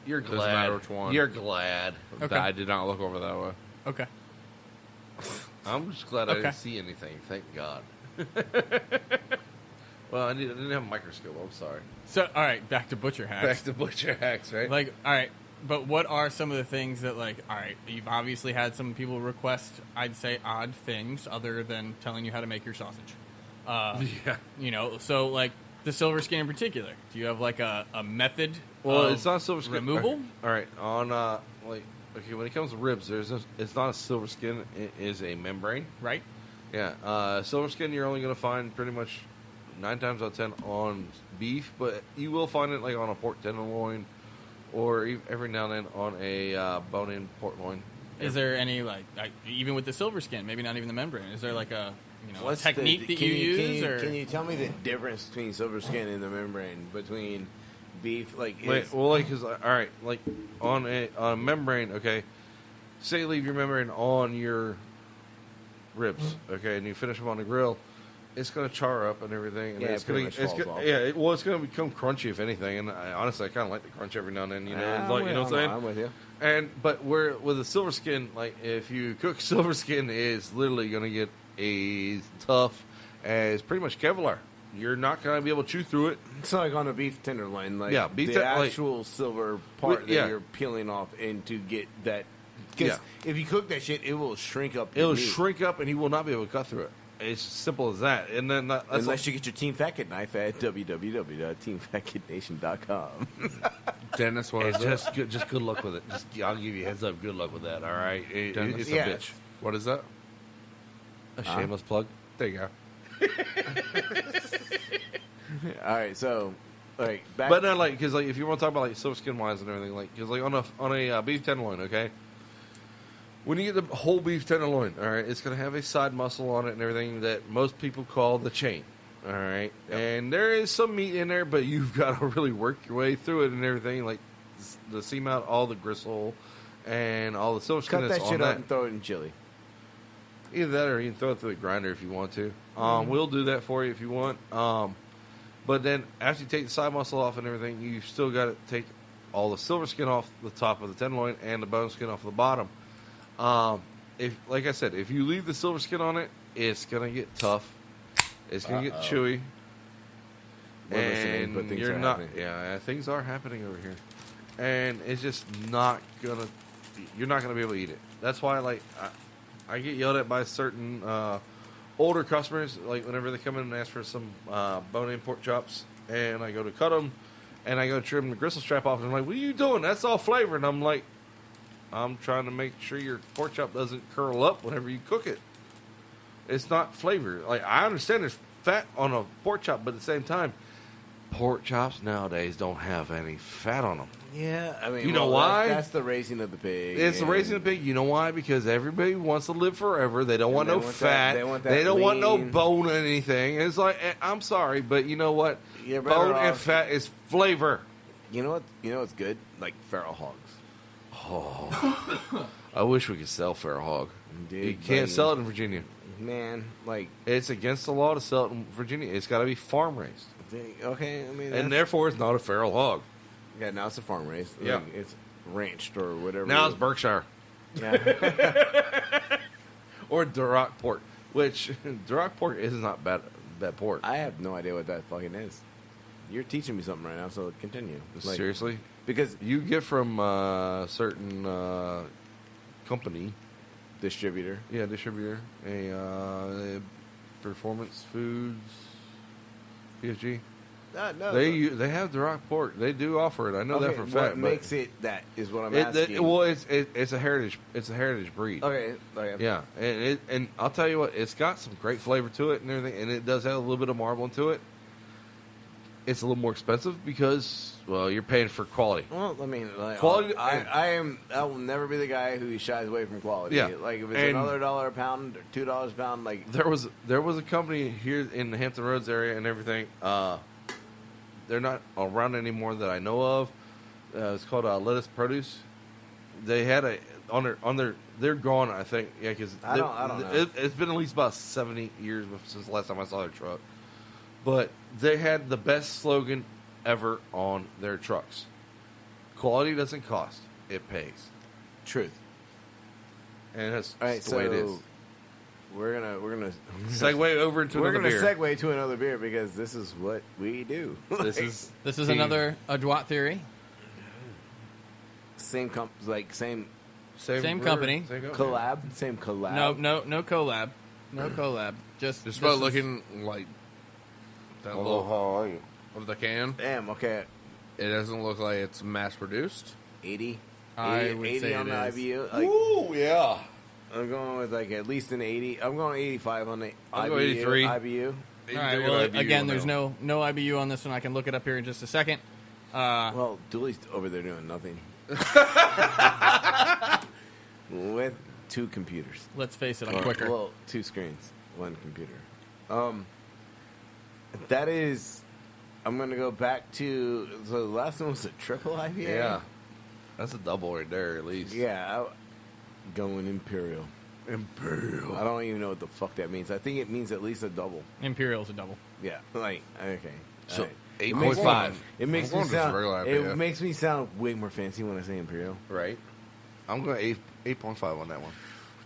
you're Doesn't glad. matter which one. You're glad. Okay. That I did not look over that way. Okay. I'm just glad I Okay. didn't see anything. Thank God. Well, I didn't have a microscope. I'm sorry. So, all right, back to butcher hacks. Back to butcher hacks, right? Like, all right, but what are some of the things that, like, all right, you've obviously had some people request, I'd say, odd things other than telling you how to make your sausage. yeah. You know, so, like, the silver skin in particular. Do you have, like, a method Well, of it's not silver skin removal? All right. On like, okay, when it comes to ribs, it's not a silver skin. It is a membrane. Right? Yeah. Silver skin you're only going to find pretty much 9 times out of 10 on beef, but you will find it like on a pork tenderloin, or every now and then on a bone-in pork loin. Is there any, like, even with the silver skin, maybe not even the membrane, is there, like, a What's technique that can you use? Can or can you tell me the difference between silver skin and the membrane between beef? Like, Wait, well, like, cause, all right, like on a membrane, okay. Say you leave your membrane on your ribs, okay, and you finish them on the grill, it's gonna char up and everything, and Yeah, it's it pretty gonna, much it's falls gonna off. yeah, it's gonna become crunchy if anything. And honestly, I kind of like the crunch every now and then, you know, it's like, you know what I'm saying? I'm with you. And but with a silver skin, like if you cook silver skin, it's literally gonna get as tough as pretty much Kevlar. You're not gonna be able to chew through it. It's like on a beef tenderloin, like Yeah, beef the like- actual silver part that yeah. you're peeling off, and to get that. Because Yeah. if you cook that shit, it will shrink up. your It'll meat. shrink up, and he will not be able to cut through it. It's as simple as that. And then that's Unless you get your Team Fat Kid knife at www.teamfatkidnation.com. Dennis, what it's is it? just good luck with it. I'll give you a heads up. Good luck with that. All right, Dennis? it's Yeah. a bitch. What is that? A shameless plug. There you go. All right, so Like But not like because like if you want to talk about like silver skin wise and everything, like because like on a beef tenderloin, okay. When you get the whole beef tenderloin, all right, it's going to have a side muscle on it and everything that most people call the chain, all right. Yep. And there is some meat in there, but you've got to really work your way through it and everything, like the seam out, all the gristle, and all the silver skin. cut that's that on shit that. up and throw it in chili. Either that or you can throw it through the grinder if you want to. We'll do that for you if you want. But then after you take the side muscle off and everything, you've still got to take all the silver skin off the top of the tenderloin and the bone skin off the bottom. If, like I said, if you leave the silver skin on it, it's gonna get tough. It's gonna get chewy. We're listening, but things you're are not. happening. Yeah, things are happening over here, and it's just not gonna. You're not gonna be able to eat it. That's why, like, I get yelled at by certain older customers, like whenever they come in and ask for some bone-in pork chops, and I go to cut them, and I go to trim the gristle strap off, and I'm like, "What are you doing? That's all flavor." And I'm like, I'm trying to make sure your pork chop doesn't curl up whenever you cook it. It's not flavor. Like, I understand there's fat on a pork chop, but at the same time, pork chops nowadays don't have any fat on them. Yeah, I mean, You know why? That's the raising of the pig. It's the and- raising of the pig. You know why? Because everybody wants to live forever. They don't want they no want fat. that- they want that They don't want no lean- bone or anything. It's like, I'm sorry, but you know what? You're better Bone and off- fat is flavor. You know what? You know what's good? Like feral hogs. Oh, I wish we could sell feral hog. Dude, You can't like, sell it in Virginia. Man, like, It's against the law to sell it in Virginia. It's got to be farm raised, okay, I mean, and that's- therefore it's not a feral hog. yeah, now it's a farm race. Yeah. Like, it's ranched or whatever. Now it's Berkshire Yeah. or Duroc pork, which Duroc pork is not bad pork. I have no idea what that fucking is. You're teaching me something right now, so continue. Like, Seriously, because you get from a certain company, distributor. distributor, a Performance Foods, PFG. No, They have Duroc pork. They do offer it. I know that for a fact. What makes it that is what I'm It, asking. well, it's a heritage. It's a heritage breed. Okay. Yeah, and I'll tell you what, it's got some great flavor to it and everything, and it does have a little bit of marbling to it. It's a little more expensive because, well, you're paying for quality. Well, I mean, like, Quality- I will never be the guy who shies away from quality. Yeah. Like if it's And- another $1 a pound or $2 a pound, like There was a company here in the Hampton Roads area and everything. They're not around anymore that I know of. It's called Lettuce Produce. They had on their they're gone, I think. Yeah, because I don't know. It's been at least about 70 years since the last time I saw their truck. But they had the best slogan ever on their trucks. Quality doesn't cost, it pays. truth. And that's All right, the so way it is. we're gonna Segue over into we're another gonna beer. segue to another beer because this is what we do. This is This is the another Adwat theory. same Same brewer, company. same collab, same collab. No collab. No collab. Just Just this about is- looking like that Hello, little how are you? of the can. Damn. Okay. It doesn't look like it's mass produced. 80. I 80, would 80 say on it the is. IBU. Like, Ooh, yeah. I'm going with like at least an 80. I'm going 85 on the I'll IBU. go 83. IBU. All right. Well, again, there's no IBU on this one. I can look it up here in just a second. Well, Dooley's over there doing nothing. With two computers. Let's face it, I'm Or, quicker. Well, two screens, one computer. That is. I'm going to go back to. So the last one was a triple IPA? Yeah. That's a double right there, at least. Yeah. Going Imperial. Imperial. I don't even know what the fuck that means. I think it means at least a double. Imperial's a double. Yeah. Like, okay. So, Alright. 8.5. It makes I'm me going just sound. regular It IPA. makes me sound way more fancy when I say Imperial, Right? I'm going 8.5 on that one.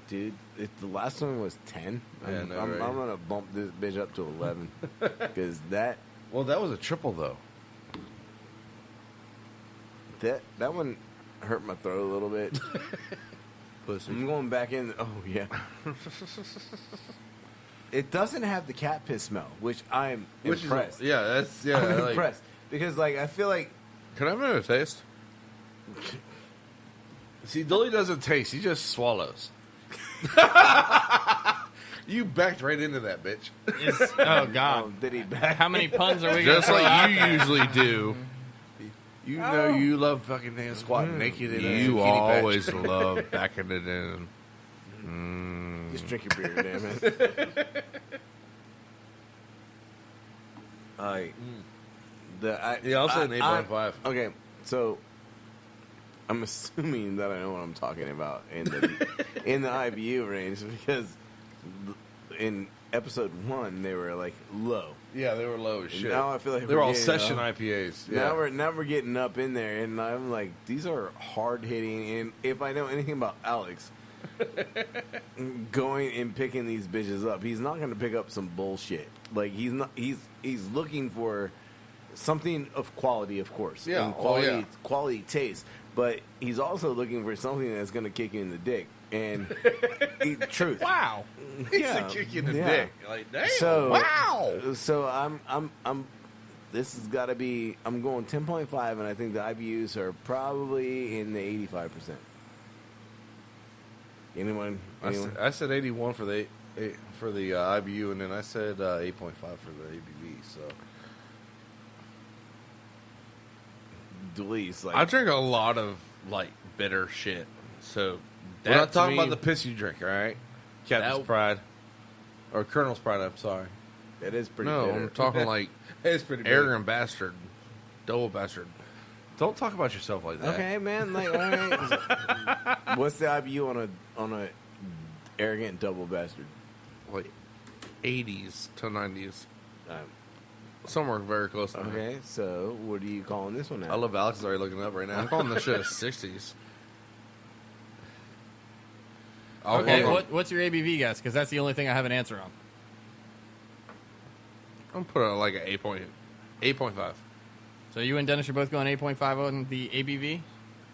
dude. The last one was 10. Yeah, I'm right. gonna bump this bitch up to 11 because that Well, that was a triple, though. one hurt my throat a little bit. Pussy. I'm going back in. Oh yeah. It doesn't have the cat piss smell, which I'm impressed. Yeah, that's... Yeah, I'm like, impressed because like I feel like Can I have another taste? See, Dolly doesn't taste. He just swallows. You backed right into that, bitch. Oh God! Did he back? How many puns are we? Just gonna throw out like you there? usually do. You know you love fucking damn squatting naked in a You zucchini always patch. love backing it in. Just drink your beer, damn it. I'll say an 8.5. Okay, so I'm assuming that I know what I'm talking about in the in the IBU range because in episode 1 they were like low. Yeah, they were low as And shit. now I feel like they were all getting session up. IPAs. Yeah. Now we're getting up in there, and I'm like, these are hard hitting. And if I know anything about Alex, going and picking these bitches up, he's not going to pick up some bullshit. Like he's not. He's looking for something of quality, of course. Yeah, and quality quality taste. But he's also looking for something that's going to kick you in the dick. And truth. Wow. He's a kick in the dick. Like, damn. So wow. So I'm. This has got to be. I'm going 10.5, and I think the IBUs are probably in the 85%. Anyone? I said 81 for the IBU, and then I said 8.5 for the ABV. So Delise, like I drink a lot of like bitter shit, so we're not to talking me- about the piss you drink, all right? Captain's That- Pride or Colonel's Pride. I'm sorry. that is pretty. No, bitter. I'm talking like It's pretty big. arrogant bastard, double bastard. Don't talk about yourself like that. Okay, man. Like, all right. What's the IBU on a arrogant double bastard? Like 80s to 90s, Um, somewhere very close. To that. okay, so what are you calling this one? I Now? love Alex is already looking up right now. I'm calling this shit a 60s. Okay, I'm what's your ABV guess? Because that's the only thing I have an answer on. gonna put it like an 8.5. So you and Dennis are both going 8.5 on the ABV.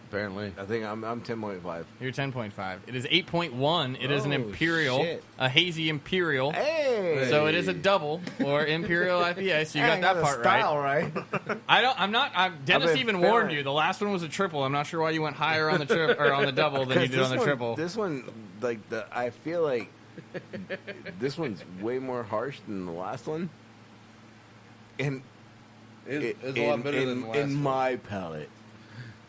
Apparently, I think I'm 10.5. You're 10.5. It is 8.1. It is an Oh, imperial, shit. a hazy imperial. Hey, So it is a double or imperial IPA. So you Hey, got that a part style, right. right? Dennis been even feeling warned it. you. The last one was a triple. I'm not sure why you went higher on the trip or on the double than you did on the triple. This one, like I feel like this one's way more harsh than the last one, and it's a lot better than the last in one. my palate.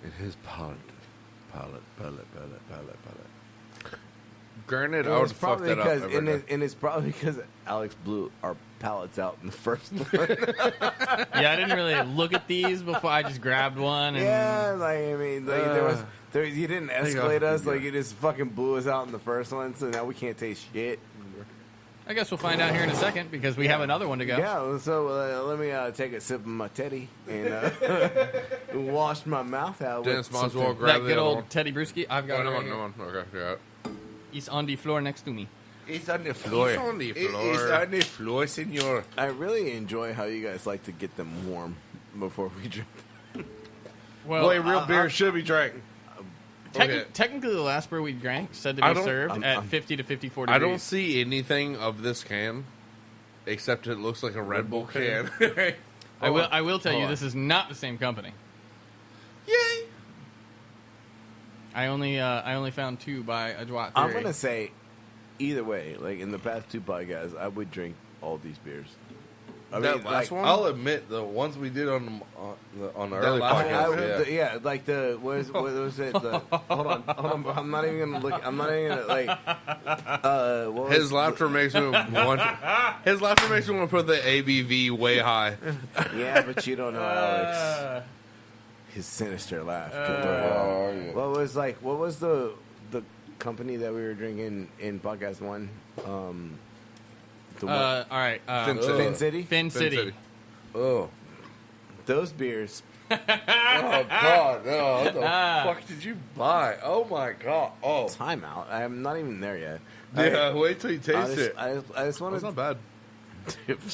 In his palate. Granted, And I would it's fuck probably that up because, every day. and it's probably because Alex blew our palates out in the first one. Yeah, I didn't really look at these before. I just grabbed one. And Yeah, like I mean, like, you didn't escalate us. Like you just fucking blew us out in the first one, so now we can't taste shit. I guess we'll find out here in a second because we have another one to go. Yeah, so let me take a sip of my teddy and wash my mouth out. Dennis with might as well something. grab That the good other old one. Teddy Brewski. I've got Oh, it no right one, here. no one. Okay, yeah. He's on the floor next to me. It's on the floor. It's on the floor. It's on the floor, senor. I really enjoy how you guys like to get them warm before we drink. Well, Boy, real beer should be drank. Okay. technically, the last brew we drank said to I be don't- served at 50 to 54 degrees. I don't see anything of this can except it looks like a Red Bull can. I will tell you, Hold this is not the same company. Yay! I only found two by a Dwat I'm Theory. gonna say, either way, like in the past 2 podcasts, I would drink all these beers. I That last one? I'll admit the ones we did on the That early last I one? podcast. yeah, like what was it? Hold on. I'm not even gonna look. I'm not even gonna like. What was His laughter makes me want. His laughter makes me want to put the ABV way high. Yeah, but you don't know Alex. His sinister laugh. What was the company that we were drinking in podcast 1? The one- all right. Fin City. Fin City. Oh. Those beers. Oh God! No, what the fuck did you buy? Oh my God! Oh, Timeout. I'm not even there yet. yeah. Wait till you I taste just, it. I just want That's to. not bad.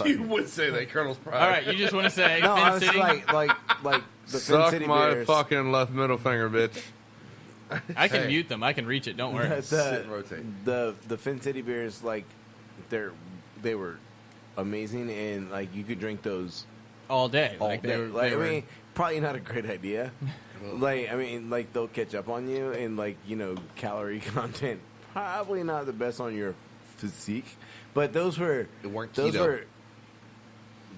You would say that, Colonel's Pride. All right, you just want to say No, I Fin was City? like the Fin Suck City my beers. fucking left middle finger, bitch. I can Hey. mute them. I can reach it. Don't worry. Sit and rotate. The Fin City beers, like they were amazing, and like you could drink those All day. all Like day. they were. Like, they I were- mean, probably not a great idea. Like I mean, like they'll catch up on you, and like calorie content probably not the best on your physique, but those were keto.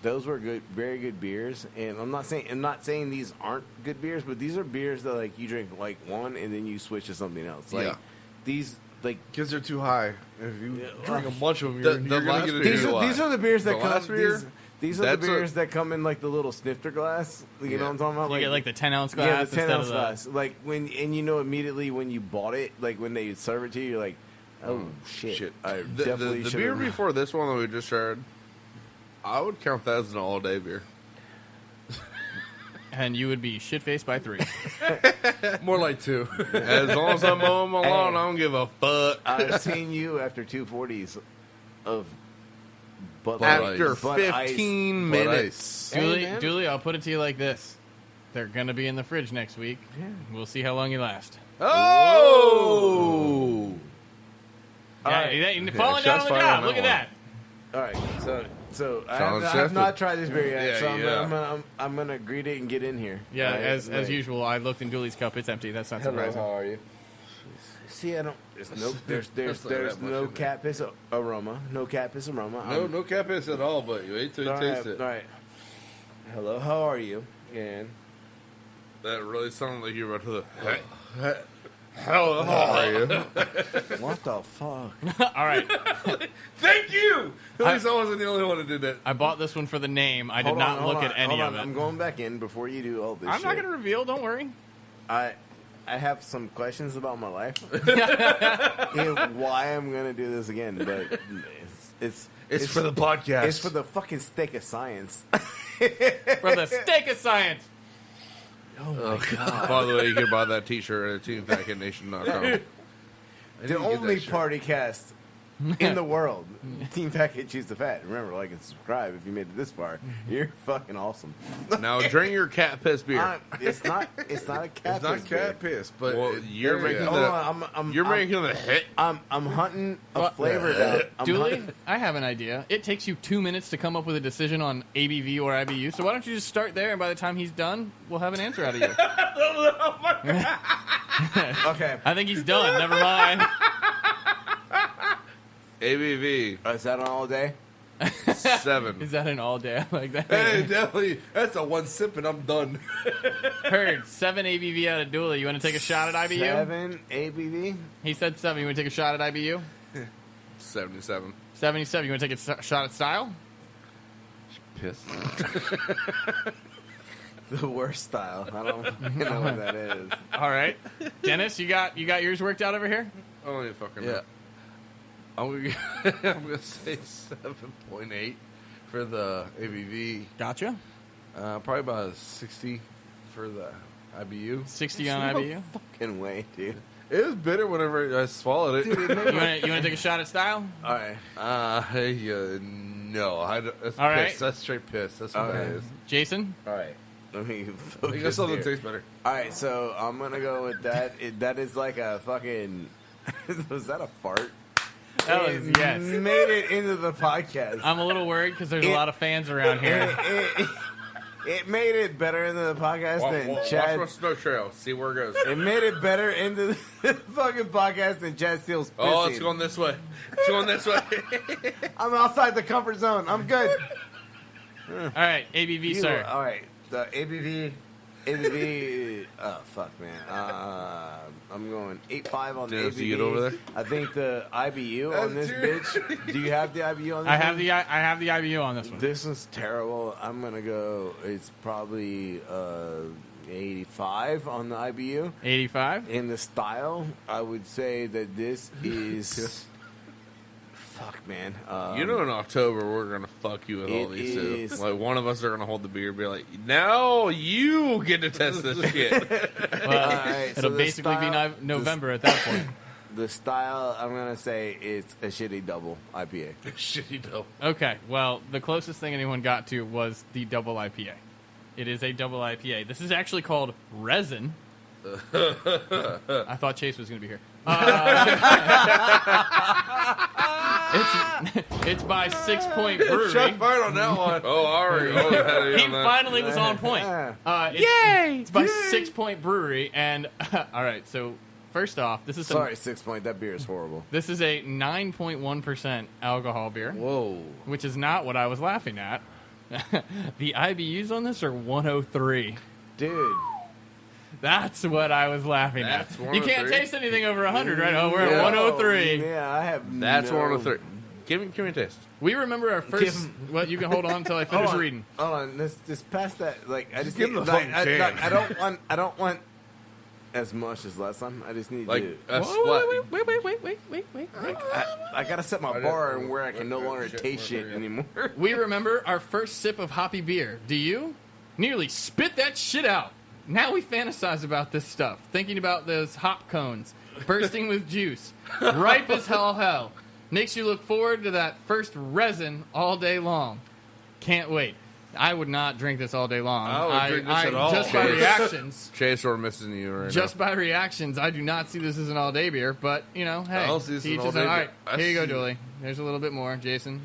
those were good, very good beers. And I'm not saying these aren't good beers, but these are beers that like you drink like one and then you switch to something else. Like these. Like, because they're too high. If you drink a bunch of them, you're going to get these are the beers that come. Beer, these are the beers that come in like the little snifter glass. You know what I'm talking about? You get like the 10-ounce glass. Yeah, the 10-ounce of glass. Like immediately when you bought it, like when they serve it to you, you're like, oh shit. I definitely the beer before this one that we just shared, I would count that as an all-day beer. And you would be shit-faced by 3. More like 2. As long as I'm mowing my lawn, I don't give a fuck. I've seen you after 240s of Bud after Light. 15 minutes. Julie, I'll put it to you like this. They're going to be in the fridge next week. Yeah. We'll see how long you last. Oh! You're falling down on the job. Look at that. All right, so I have not tried this beer yet, I'm gonna greet it and get in here. Yeah, as usual, I looked in Julie's cup. It's empty. That's not surprising. How are you? See, I don't. There's no cat piss aroma. No cat piss aroma. No cat piss at all. But you wait till you taste it. All right. Hello, how are you? And that really sounded like you were to the. How are you? What the fuck? All right. Thank you. At least I wasn't the only one who did that. I bought this one for the name. I did not look at any of it. I'm going back in before you do all this. I'm not going to reveal. Don't worry. I have some questions about my life and why I'm going to do this again, but it's for the podcast. It's for the fucking steak of science. For the steak of science. Oh my god! By the way, you can buy that T-shirt at TeamFatKidNation.com. The only party cast in the world. Team Fat Kid Choose the Fat. Remember, like and subscribe if you made it this far. You're fucking awesome. Now drink your cat piss beer. It's not a cat. It's not piss cat beer. piss, but you're making the hit. I'm hunting a flavor down. Julie, I have an idea. It takes you 2 minutes to come up with a decision on ABV or IBU. So why don't you just start there, and by the time he's done, we'll have an answer out of you. Okay. I think he's done. Never mind. ABV. Is that on all day? 7. Is that an all day like that? Hey, definitely. That's a one sip and I'm done. Heard 7 ABV out of Dooley. You want to take a shot at IBU? 7 ABV. He said 7. You want to take a shot at IBU? 77. 77. You want to take a shot at Style? Piss. The worst style. I don't know what that is. All right, Dennis, you got yours worked out over here? Only fucking Yeah. I'm gonna say 7.8 for the ABV. Gotcha. Probably about a 60 for the IBU. 60 on No IBU. fucking way, dude. It was bitter whenever I swallowed it. You want to take a shot at Style? All right. No. That's All piss. right. That's straight piss. That's what that is. Jason? All right. Let me I focus guess something here. tastes better. All right, so I'm gonna go with that. That is like a fucking. Was that a fart? That was, yes. Made it into the podcast. I'm a little worried because there's a lot of fans around here. It made it better into the podcast than Chad. Watch my snow trail. See where it goes. It made it better into the fucking podcast than Chad Steele's pissing. Oh, it's going this way. It's going this way. I'm outside the comfort zone. I'm good. All right, ABV, sir. All right, the ABV. Oh fuck, man. I'm going 8.5 on the Dennis, ABV. you get over there? I think the IBU on this bitch. Do you have the IBU on this? I have the IBU on this one. This is terrible. I'm gonna go. It's probably 85 on the IBU. 85. In the style, I would say that this is. Fuck, man. In October we're gonna fuck you with all these too. is- Like one of us are gonna hold the beer and be like, "Now you get to test this shit." Well, Alright, so it'll the basically style- be November at that point. The style, I'm gonna say it's a shitty double IPA. Shitty dope. Okay, well, the closest thing anyone got to was the double IPA. It is a double IPA. This is actually called Resin. I thought Chase was going to be here. It's by 6 Point Brewery. Shot fired on that one. Oh, already. He finally was on point. It's by 6 Point Brewery, and all right. So First off, this is Sorry, 6 Point. That beer is horrible. This is a 9.1% alcohol beer, Whoa. which is not what I was laughing at. The IBUs on this are 103. Dude. That's what I was laughing That's at. You can't 103? taste anything over 100, right? Oh, we're at Yeah. 103. Yeah, I have That's no... 103. Give me a taste. We remember our first. Well, you can hold on until I finish Hold on, reading. Hold on, let's just pass that. Like, I just give need, him the like, fucking can. I don't want as much as last time. I just need Like to. a Whoa, split. wait. I gotta set my I bar didn't- and where I can no longer shit, taste shit yeah. anymore. We remember our first sip of hoppy beer. Do you? Nearly spit that shit out. Now we fantasize about this stuff, thinking about those hop cones bursting with juice, ripe as hell. Makes you look forward to that first resin all day long. Can't wait. I would not drink this all day long. I would drink this at all. Just by reactions. Chase, we're missing you right Just by reactions, I do not see this as an all-day beer, but, you know, hey. I don't see this as to an each his all-day own. All beer. right, here you go, Dooley. There's a little bit more. Jason.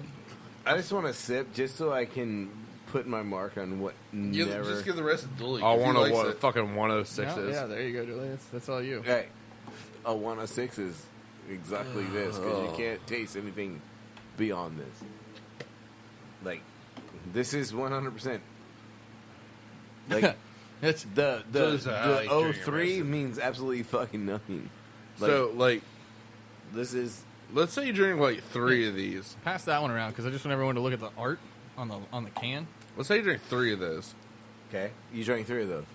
I just want to sip just so I can put my mark on what never. Just give the rest of Dooley. now. I 'cause he want to likes what it. fucking 106 No, is. yeah, there you go, Dooley. That's all you. Hey, a 106 is exactly this because you can't taste anything beyond this. Like, this is 100%. Like, It's the this is how you drink it, 03 right? means absolutely fucking nothing. Like, So, like, this is let's say you drink like 3 of these. pass that one around because I just want everyone to look at the art on the can. Let's say you drink 3 of those. okay. You drank 3 of those.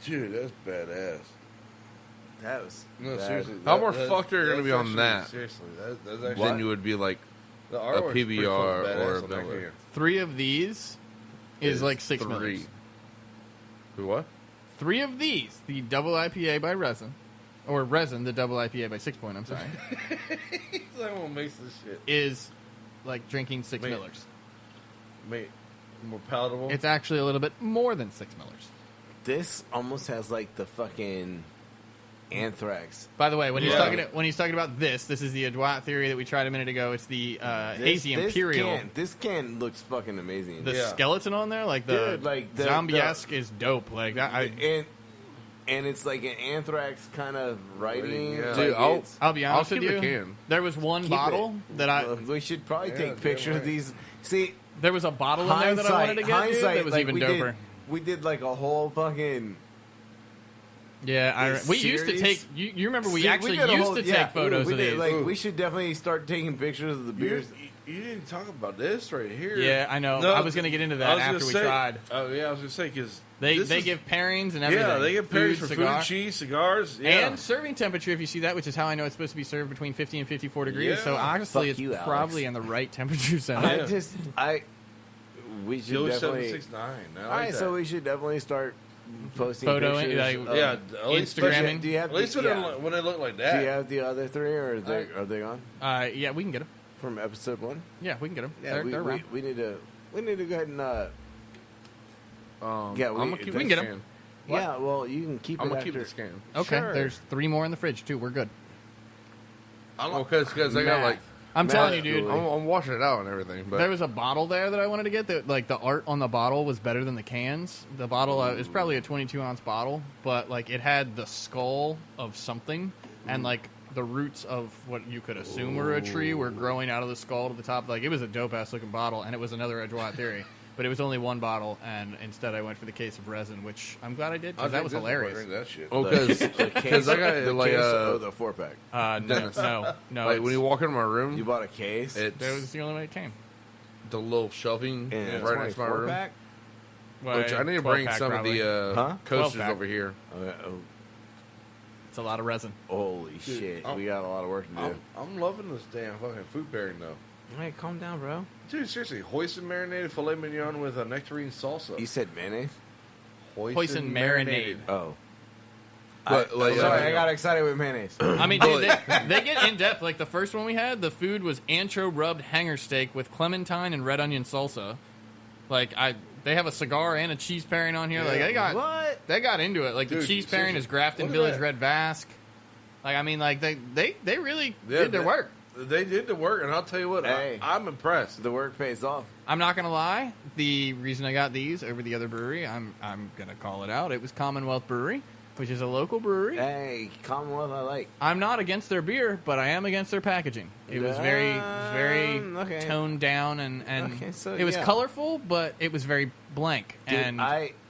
Dude, that's badass. That was No, bad. seriously. How more fucked are you gonna that's be on actually- that? Seriously, that's actually. Then you would be like The artwork's pretty PBR fucking badass or a on that Miller. can. 3 of these is like 6 3. millers. What? 3 of these, the double IPA by Resin, or Resin, the double IPA by 6 Point, I'm sorry, He's like, what makes this shit is like drinking 6 Man. millers. make more palatable? It's actually a little bit more than 6 millers. This almost has like the fucking anthrax. By the way, when he's Yeah. talking about this is the Adwat theory that we tried a minute ago. It's the hazy imperial. This can looks fucking amazing. The Yeah. skeleton on there, like the Dude, like the- zombie-esque, is dope. Like that. and it's like an anthrax kind of writing. Yeah. Like Dude, I'll be honest I'll with keep you. the can. There was one keep bottle it. that I. Well, we should probably Yeah, take damn pictures of right. these. See, There was a bottle in there that I wanted to get, dude, that was like, even we doper. we did like a whole fucking. Yeah, we used to series? take. You remember we See, actually did a used whole- to yeah, take photos we of did, these. Like, we should definitely start taking pictures of the beers. You didn't talk about this right here. Yeah, I know. I was gonna get into that I was after gonna we say- tried. Oh yeah, I was gonna say because They give pairings and everything. yeah, they give pairings for cigar. food, cheese, cigars, yeah. And serving temperature, if you see that, which is how I know it's supposed to be served between 50 and 54 degrees. Yeah. So honestly, Fuck it's you, Alex. probably in the right temperature zone. Yeah. We should Joe definitely. 769. I like All right, that. so we should definitely start posting Photoing, pictures. like, of- yeah, at least, Instagramming. Do you have At least the, when they look like do that. you have the other 3, or are they on Yeah, we can get them. from episode 1? Yeah, we can get them. Yeah, they're around. we need to go ahead and yeah, I'm gonna keep we this can get 'em. can. yeah. Well, you can keep I'm it gonna keep after. this can. Okay, Sure. there's 3 more in the fridge too. We're good. Well, because I got Math. like I'm Math telling you, dude. schooling. I'm washing it out and everything. But There was a bottle there that I wanted to get. That like the art on the bottle was better than the cans. The bottle is probably a 22-ounce bottle, but like it had the skull of something, and like the roots of what you could assume were a tree were growing out of the skull to the top. Like it was a dope ass looking bottle, and it was another Edgewater theory. But it was only one bottle, and instead I went for the case of resin, which I'm glad I did because that was hilarious. Drink that shit. oh, The because I got the like case, a the 4-pack. No. like when you walk into my You room, bought a case. it's that was the only way it came. the little shelving and right next to my room. 4-pack. Well, Which I need to 12 bring pack some probably. of the Huh? coasters 12-pack. over here. It's a lot of resin. Holy shit, we got a lot of work to do. I'm loving this damn fucking food pairing though. Hey, calm down, bro. Dude, seriously, hoisin marinated filet mignon with a nectarine salsa. You said mayonnaise? Hoisin marinade. Oh. But like, Sorry, I got excited with mayonnaise. I mean, dude, they get in depth. Like the first one we had, the food was ancho rubbed hanger steak with clementine and red onion salsa. Like they have a cigar and a cheese pairing on here. Like What? they got into it. Like the Dude, cheese pairing seriously, is Grafton look at Village that. Red Vask. Like I mean, like they really Yeah, did their work. They did the work, and I'll tell you what, Hey. I'm impressed. The work pays off. I'm not gonna lie. The reason I got these over the other brewery, I'm gonna call it out. It was Commonwealth Brewery. which is a local brewery. Hey, Commonwealth, I like. I'm not against their beer, but I am against their packaging. It was very Okay. toned down, and Okay, so, it was yeah. colorful, but it was very blank. Dude, and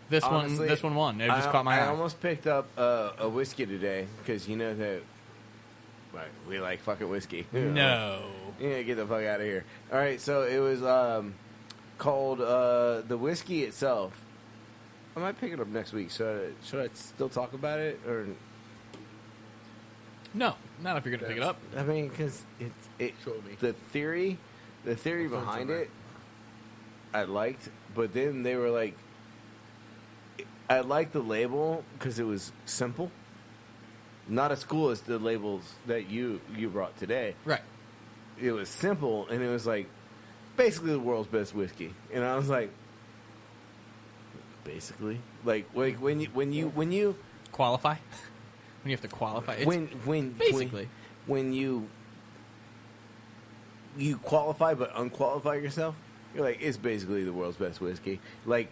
this this one won. It just caught my eye. I almost picked up a whiskey today because you know that we like fucking whiskey. No. Yeah, get the fuck out of here. All right, so it was called the whiskey itself. I might pick it up next week. Should I still talk about it or? No, not if you're going to pick it up. I mean, because Show me. the theory behind it, I liked, but then they were like, I liked the label because it was simple, not as cool as the labels that you brought today. Right. It was simple, and it was like basically the world's best whiskey, and I was like, basically, like when you Qualify? When you have to qualify. It's basically. when you qualify but unqualify yourself, you're like, it's basically the world's best whiskey. Like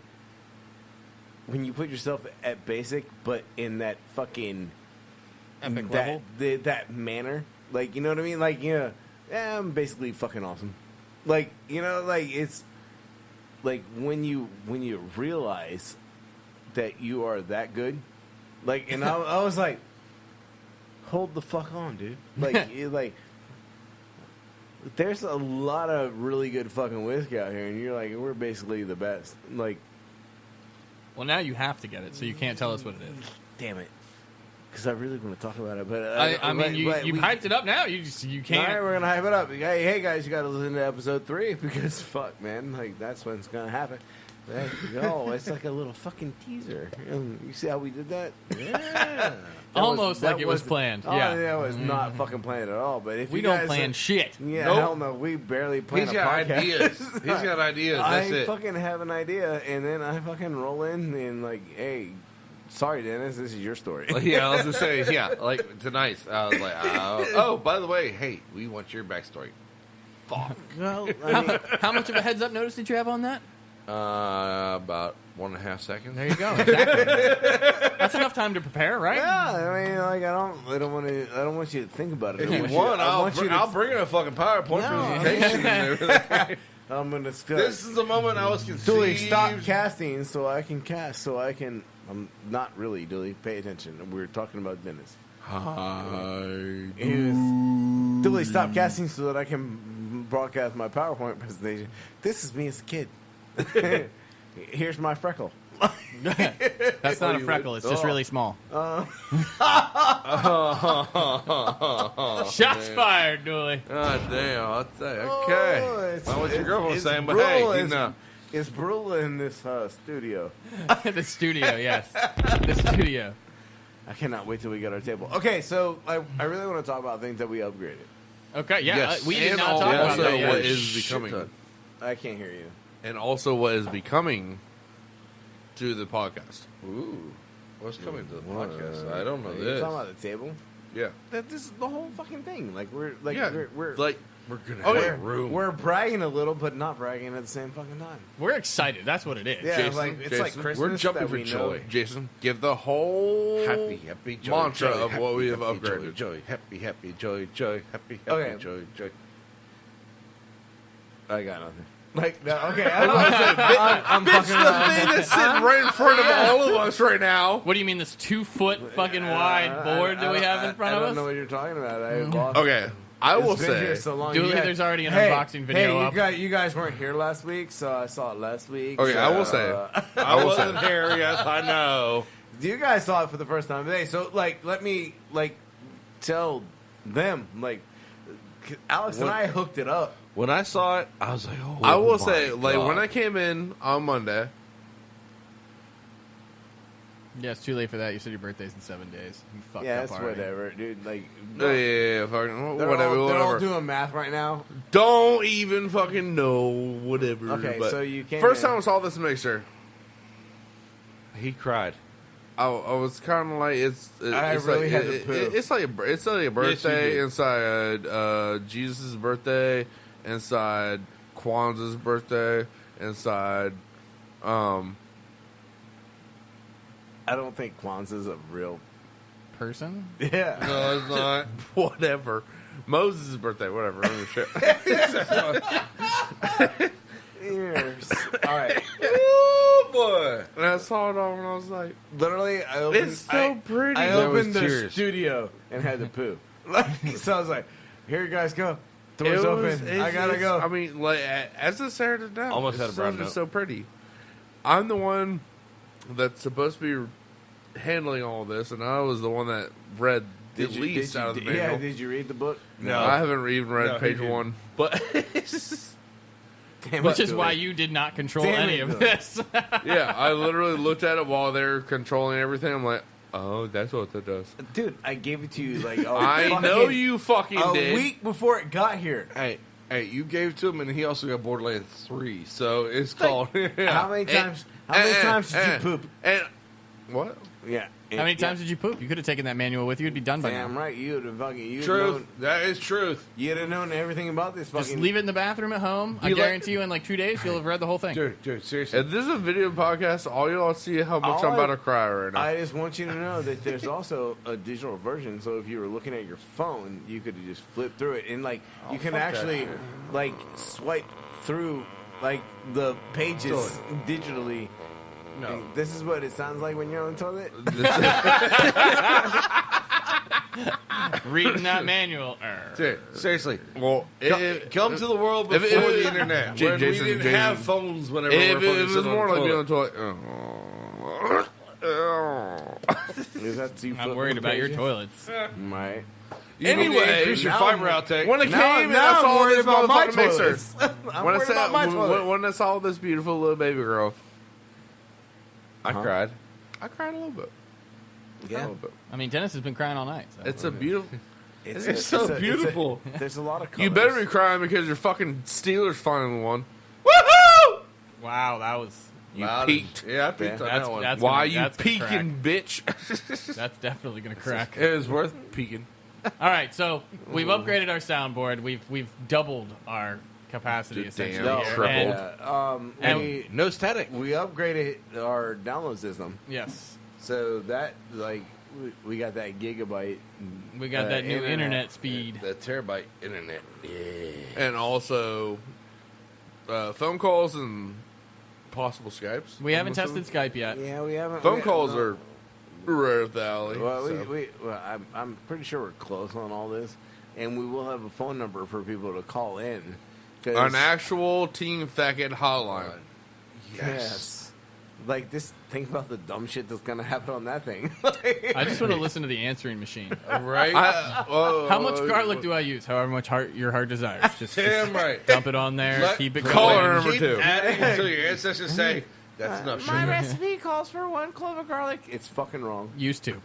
when you put yourself at basic, but in that fucking Epic level? that manner, like, you know what I mean? Like, yeah, I'm basically fucking awesome. Like, you know, like it's like when you realize that you are that good, like, and I was like, hold the fuck on, dude. Like, there's a lot of really good fucking whiskey out here, and you're like, we're basically the best. Like, Well, now you have to get it, so you can't tell us what it is. damn it, because I really want to talk about it. But I mean, you hyped it up now. You can't. All right, we're gonna hype it up. Hey guys, you got to listen to episode 3 because fuck, man, like that's when it's gonna happen. Hey, yo, it's like a little fucking teaser. You see how we did that? Yeah. Almost like it was planned. Oh, Yeah. that was not fucking planned at all. But if We you don't guys plan shit. Yeah, Nope. hell no. We barely plan He's a got podcast. ideas. He's got ideas. That's I it. fucking have an idea, and then I fucking roll in and like, hey, sorry, Dennis, this is your story. Yeah, I was gonna say, yeah, like tonight. I was like, oh, by the way, hey, we want your backstory. Fuck. Well, I mean, How much of a heads up notice did you have on that? About 1.5 seconds. There you go. Exactly. That's enough time to prepare, right? yeah, I mean, like, I don't want you to think about it. If I you want want, I I'll want you to- I'll bring in a fucking PowerPoint No, presentation and everything. I'm gonna discuss. This is the moment I was conceived. Dooley, stop casting so I can cast. So I can. I'm not really, Dooley. Pay attention. We're talking about Dennis. Hi. He was, Dooley, stop casting so that I can broadcast my PowerPoint presentation. This is me as a kid. Here's my freckle. That's not a freckle. It's just really small. Shots fired, Dooley. God damn, I'll tell you. Okay. Oh, Not what your girlfriend was it's saying, but brutal. hey, you know. It's brutal in this studio. The studio, yes. The studio. I cannot wait till we get our table. Okay, so I really want to talk about things that we upgraded. Okay, yeah. Yes. We did And not talk about also that yet. what is Shit becoming. ton. I can't hear you. And also what is becoming to the podcast. Ooh. What's coming to the podcast? I don't know You're this. talking about the table? Yeah. This is the whole fucking thing. Like we're Yeah. we're Like, We're going to Okay. have a room. we're bragging a little, but not bragging at the same fucking time. We're excited. That's what it is. Yeah, Jason, like it's like Jason, Christmas. we're jumping that for we joy. know. Jason, give the whole Happy, joy, mantra joy, of happy, what we have happy, upgraded. Joy, happy, joy, happy, Okay. joy. I got nothing. Like no, okay, I'm fucking the thing that's sitting right in front of all of us right now. What do you mean, this 2-foot fucking wide board that we have in front I of don't us? know what you're talking about. I lost. Okay, I will It's been here say, so long. Dooley, You guys- there's already an Hey, unboxing video hey, up. you guys weren't here last week, so I saw it last week. okay, so, I will say, I will say, here, yes, I know. you guys saw it for the first time today. So, like, let me tell them, Alex and I hooked it up. When I saw it, I was like, oh, I will my say, like God. when I came in on Monday, Yeah, it's too late for that. You said your birthday's in 7 days. You fucked Yeah, up it's already. whatever, dude. Like, yeah, fucking, they're whatever, all, they're all whatever. doing math right now. Don't even fucking know, whatever. Okay, but so you came first in- time I saw this mixer, He cried. I was kind of like, it's really like, had to poo. it's like a birthday did. inside Jesus' birthday, inside Kwanzaa's birthday, inside I don't think Kwanzaa's a real. Person? Yeah. No, it's not. Whatever. Moses' birthday, whatever. I don't give a shit. Ears. All right. Oh boy! And I saw it all, and I was like, Literally, I opened. "It's so pretty." I There was opened the tears. studio and had to poo. So I was like, "Here you guys go. Doors open. I gotta go." I mean, like as it started now, Almost had a brown it's note. so pretty. I'm the one that's supposed to be handling all this, and I was the one that read the least out of the manual. Yeah, did you read the book? No, I haven't even read No, he page didn't. 1, but Damn Which it, is why Billy. you did not control Damn any it, of Billy. this. yeah, I literally looked at it while they're controlling everything. I'm like, oh, that's what that does. Dude, I gave it to you like I know you fucking a did. week before it got here. Hey, you gave it to him, and he also got Borderlands 3, so it's called. How many times? How many times did you poop? And what? Yeah. How many times did you poop? You could have taken that manual with you. It'd be done by Damn now. right, you would have fucking Truth. That is truth. You'd have known everything about this fucking. Just leave it in the bathroom at home. I You like- guarantee you in like 2 days, you'll have read the whole thing. Dude, seriously. If this is a video podcast, all y'all see how much All I'm about to cry right now. I just want you to know that there's also a digital version. So if you were looking at your phone, you could just flip through it, and like you can fuck that actually shit. like swipe through like the pages digitally. No. And this is what it sounds like when you're on the toilet. Reading that manual. Dude, seriously. well, Come to the world if before it- the internet. J- when Jason- we didn't Jason- have phones whenever if we it were fucking was sitting more on like the being on toilet. the toilet. Is that too I'm worried about your toilets. Right. You need to Anyway, increase your now fiber I'm- outtake. When it Now- came and now I I'm saw worried this about my motherfucking mixer, toilets. I'm when I worried about my toilet. when I saw this beautiful little baby girl, I cried. I cried a little bit. A Yeah. little bit. I mean, Dennis has been crying all night. So. It's a beautiful. It's, It's so beautiful. There's a lot of colors. You better be crying because your fucking Steelers finally won. Woohoo! Wow, that was. You Wow, peaked. Yeah, I peaked on That's- that one. that's- Why gonna- you that's gonna peeking, bitch? That's definitely gonna crack. It was worth peeking. All right, so we've upgraded our soundboard. We've doubled our capacity Damn, essentially. No, here. tripled. And- And, And- No static. we upgraded our download system, yes, so that like we got that gigabyte. we got that new internet speed. The terabyte internet. Yeah. And also, phone calls and possible Skypes. We haven't I'm assuming. tested Skype yet. Yeah, we haven't. Phone we- calls no. are rare at the alley. Well, so. I'm pretty sure we're close on all this, and we will have a phone number for people to call in. 'Cause- An actual Team TheFatKid hotline. yes. Like this. Think about the dumb shit that's gonna happen on that thing. I just want to listen to the answering machine. Right? How much garlic do I use? However much your heart desires. Just Damn right. dump it on there. Let- Keep it Caller going. number Keep 2. adding until your ancestors say, that's enough My sugar. recipe calls for 1 clove of garlic. It's fucking wrong. Used to.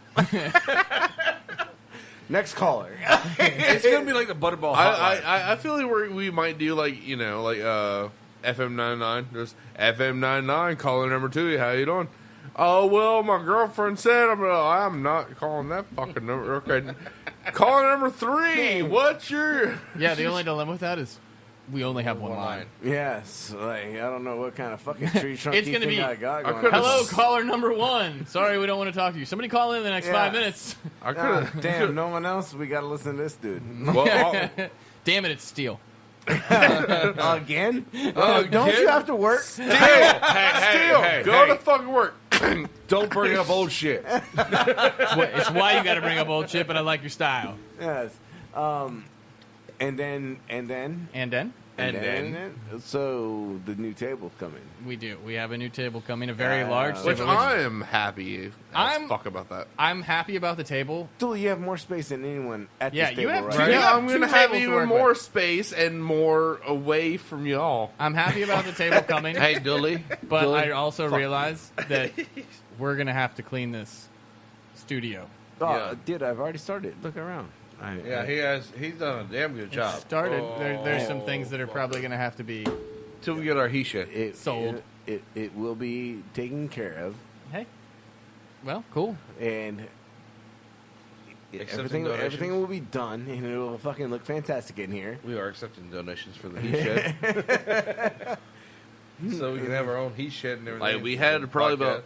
Next caller. It's going to be like the Butterball hotline. I feel like we might do like FM 99. Just FM 99 caller number 2. How you doing? Oh well, my girlfriend said I'm not calling that fucking number. Okay, caller number 3. What's your? Yeah, the only dilemma with that is we only have one line. Yes. Like I don't know what kind of fucking tree trunk It's you gonna think be- I got I going could've- on. Hello, caller number 1. Sorry, we don't want to talk to you. Somebody call in the next Yeah. 5 minutes. I could Ah, have. damn, no one else. We gotta listen to this dude Well, Damn it, it's Steel. again. Don't you have to work? hey, go to fucking work. don't bring up old shit. It's why you got to bring up old shit, but I like your style. Yes. And then. And then And then, so the new table's coming. we do. We have a new table coming, a very large Which table. I am happy as I'm- fuck about that. I'm happy about the table. Dude, you have more space than anyone at Yeah, this you table, have right? two- Yeah, got I'm gonna two have tables to even work more with. space and more away from y'all. I'm happy about the table coming, Hey, Dilly. but Dilly. I also realize that we're going to have to clean this studio. Oh, Yeah. dude, I've already started. Look around. Yeah, he's done a damn good job. Started. There's some things that are probably going to have to be Till we get our he shit. It, Sold. It will be taken care of, Hey. Well, cool. and Accepting donations. everything will be done, and it will fucking look fantastic in here. We are accepting donations for the he shit. so we can have our own heat shed and everything. Like we had probably about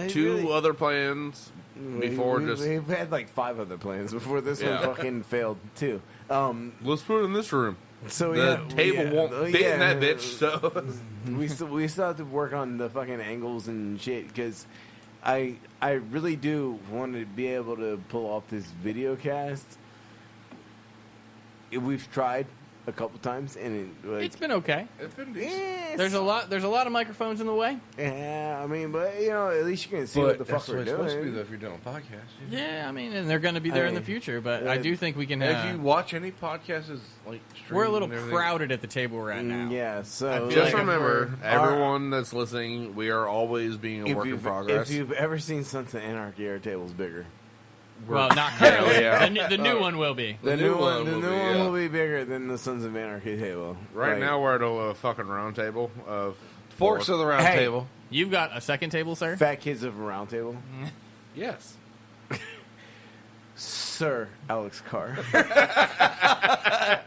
two other plans before. We've had like 5 other plans before this one fucking failed too. Let's put it in this room. So The table won't fit in that bitch. So we still have to work on the fucking angles and shit because I really do want to be able to pull off this video cast. We've tried a couple times and It's been okay. it's been decent. There's a lot of microphones in the way. Yeah, I mean, but at least you can see what the fuck we're it's supposed to be doing. though if you're doing a podcast. Yeah, I mean, and they're going to be there in the future, but I do think we can If you watch any podcasts, is like we're a little streamed and everything. crowded at the table we're at now. Yeah, so Just like remember, if everyone that's listening, we are always being a work in progress. If you've ever seen Sons of Anarchy, our table's bigger. Well, not currently. Yeah. The new one will be. The new one yeah. will be bigger than the Sons of Anarchy table. Right Like, now, we're at a fucking round table of Forks of the round Hey. table. You've got a second table, sir? Fat Kids of a Round Table. Yes. Sir Alex Carr.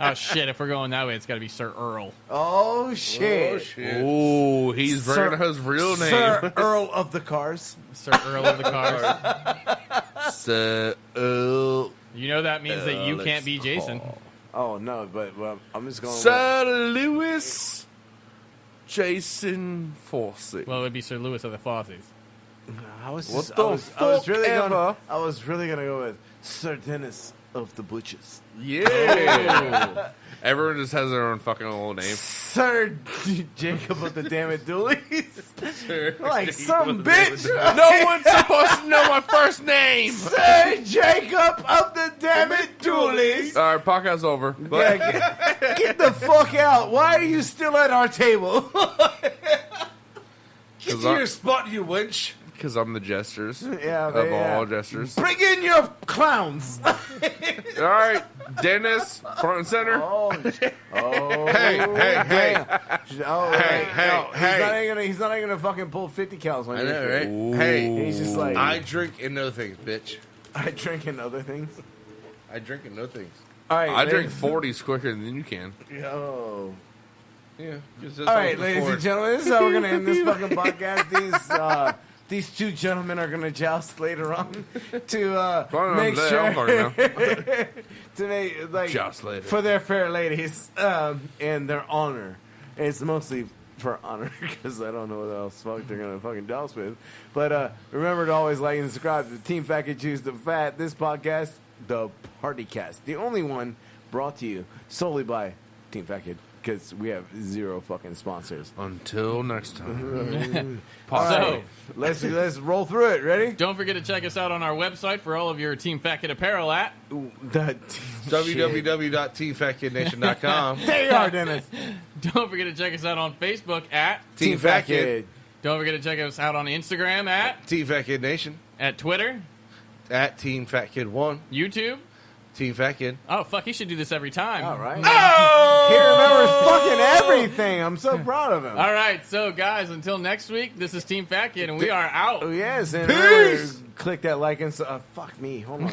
Oh, shit. If we're going that way, it's got to be Sir Earl. Oh, shit. Oh shit. Oh, he's Sir- bringing his real name. Sir Earl of the Cars. Sir Earl of the Cars. Sir You know that means that you Alex can't be Jason. Oh, no, but I'm just going Sir Lewis Jason Forsey. Well, it would be Sir Lewis of the Fossies. I was What just, the I was fuck really ever? I was really going to go with Sir Dennis of the Butchers. Yeah. Everyone just has their own fucking little name. Sir Jacob of the Damn It Doolies. Like some bitch. No one's supposed to know my first name. Sir Jacob of the Damn It Doolies. All right, podcast's over. Yeah, get the fuck out. Why are you still at our table? Get to your spot, you wench. Because I'm the jesters Yeah, of yeah. all jesters. Bring in your clowns. All right, Dennis, front and center. Oh, Hey, hey. Oh, Hey, no, hey. He's not even gonna fucking pull 50 cals on I you. know, right? Ooh. Hey, He's just like, I drink and know things, bitch. I drink and other things. I drink and know things. All right, I drink 40s quicker than you can. Oh. Yeah. All right, ladies and gentlemen, this is how we're gonna end this fucking podcast. These two gentlemen are gonna joust later on to make sure to make like Joust later. for their fair ladies and their honor. And it's mostly for honor because I don't know what else fuck they're gonna fucking joust with. But remember to always like and subscribe to Team Fat Kid Choose the Fat. This podcast, the Party Cast, the only one brought to you solely by Team Fat Kid. Because we have 0 fucking sponsors. Until next time. All right, let's roll through it. Ready? Don't forget to check us out on our website for all of your Team Fat Kid apparel at. www.tfatkidnation.com. There you are, Dennis. Don't forget to check us out on Facebook at. Team Fat Kid. Don't forget to check us out on Instagram Team Fat Kid Nation. at Twitter, At Team Fat Kid 1. YouTube. Team Fat Kid. Oh, fuck, he should do this every time. All right. He remembers fucking everything. I'm so proud of him. All right, so guys, until next week, this is Team Fat Kid, and we are out. Oh, yes. And Peace. remember, click that like and fuck me. Hold on.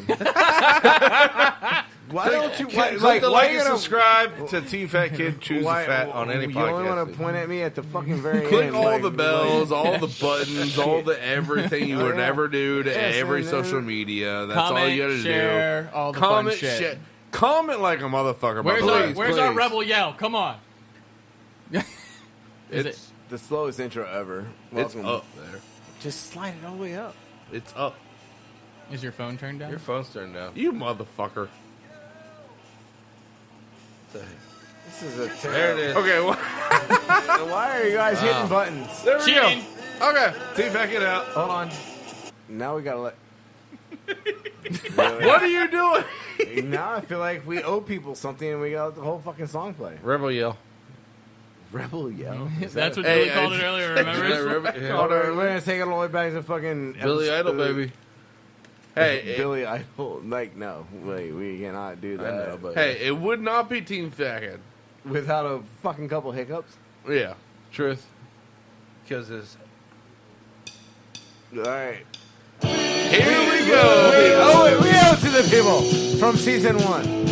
Why don't you Click like the why like you and gonna subscribe to Team Fat Kid Choose the Fat on any You podcast. only want to point at me at the fucking very Click end. all like- the bells, all the buttons, all the everything you would yeah. ever do to Yes, every and social media. That's Comment, all you gotta share, do. all the Comment, fun shit. shit. Comment like a motherfucker. by Where's the our way. Where's our please. rebel yell? Come on. Is It's The slowest intro ever. it's Welcome. up there. Just slide it all the way up. It's up. Is your phone turned down? Your phone's turned down. You motherfucker. This is a There terrible. it is. Okay, well, Why are you guys hitting buttons? there we go. Cheating. Okay. Team Fat Kid out. Hold on. Now we gotta let. What are you doing? Now I feel like we owe people something and we got the whole fucking song play. Rebel Yell. Rebel Yell. That's what Hey, Billy called it earlier, remember? Hold on, we're gonna take it all the way back to fucking Billy episode- Idol, baby. Hey, Billy Idol. Like, no, wait, we cannot do that. I know, but hey, it would not be Team Fat Kid. Without a fucking couple hiccups. Yeah. truth. Because it's All right. Here we go. We owe it to the people from season 1.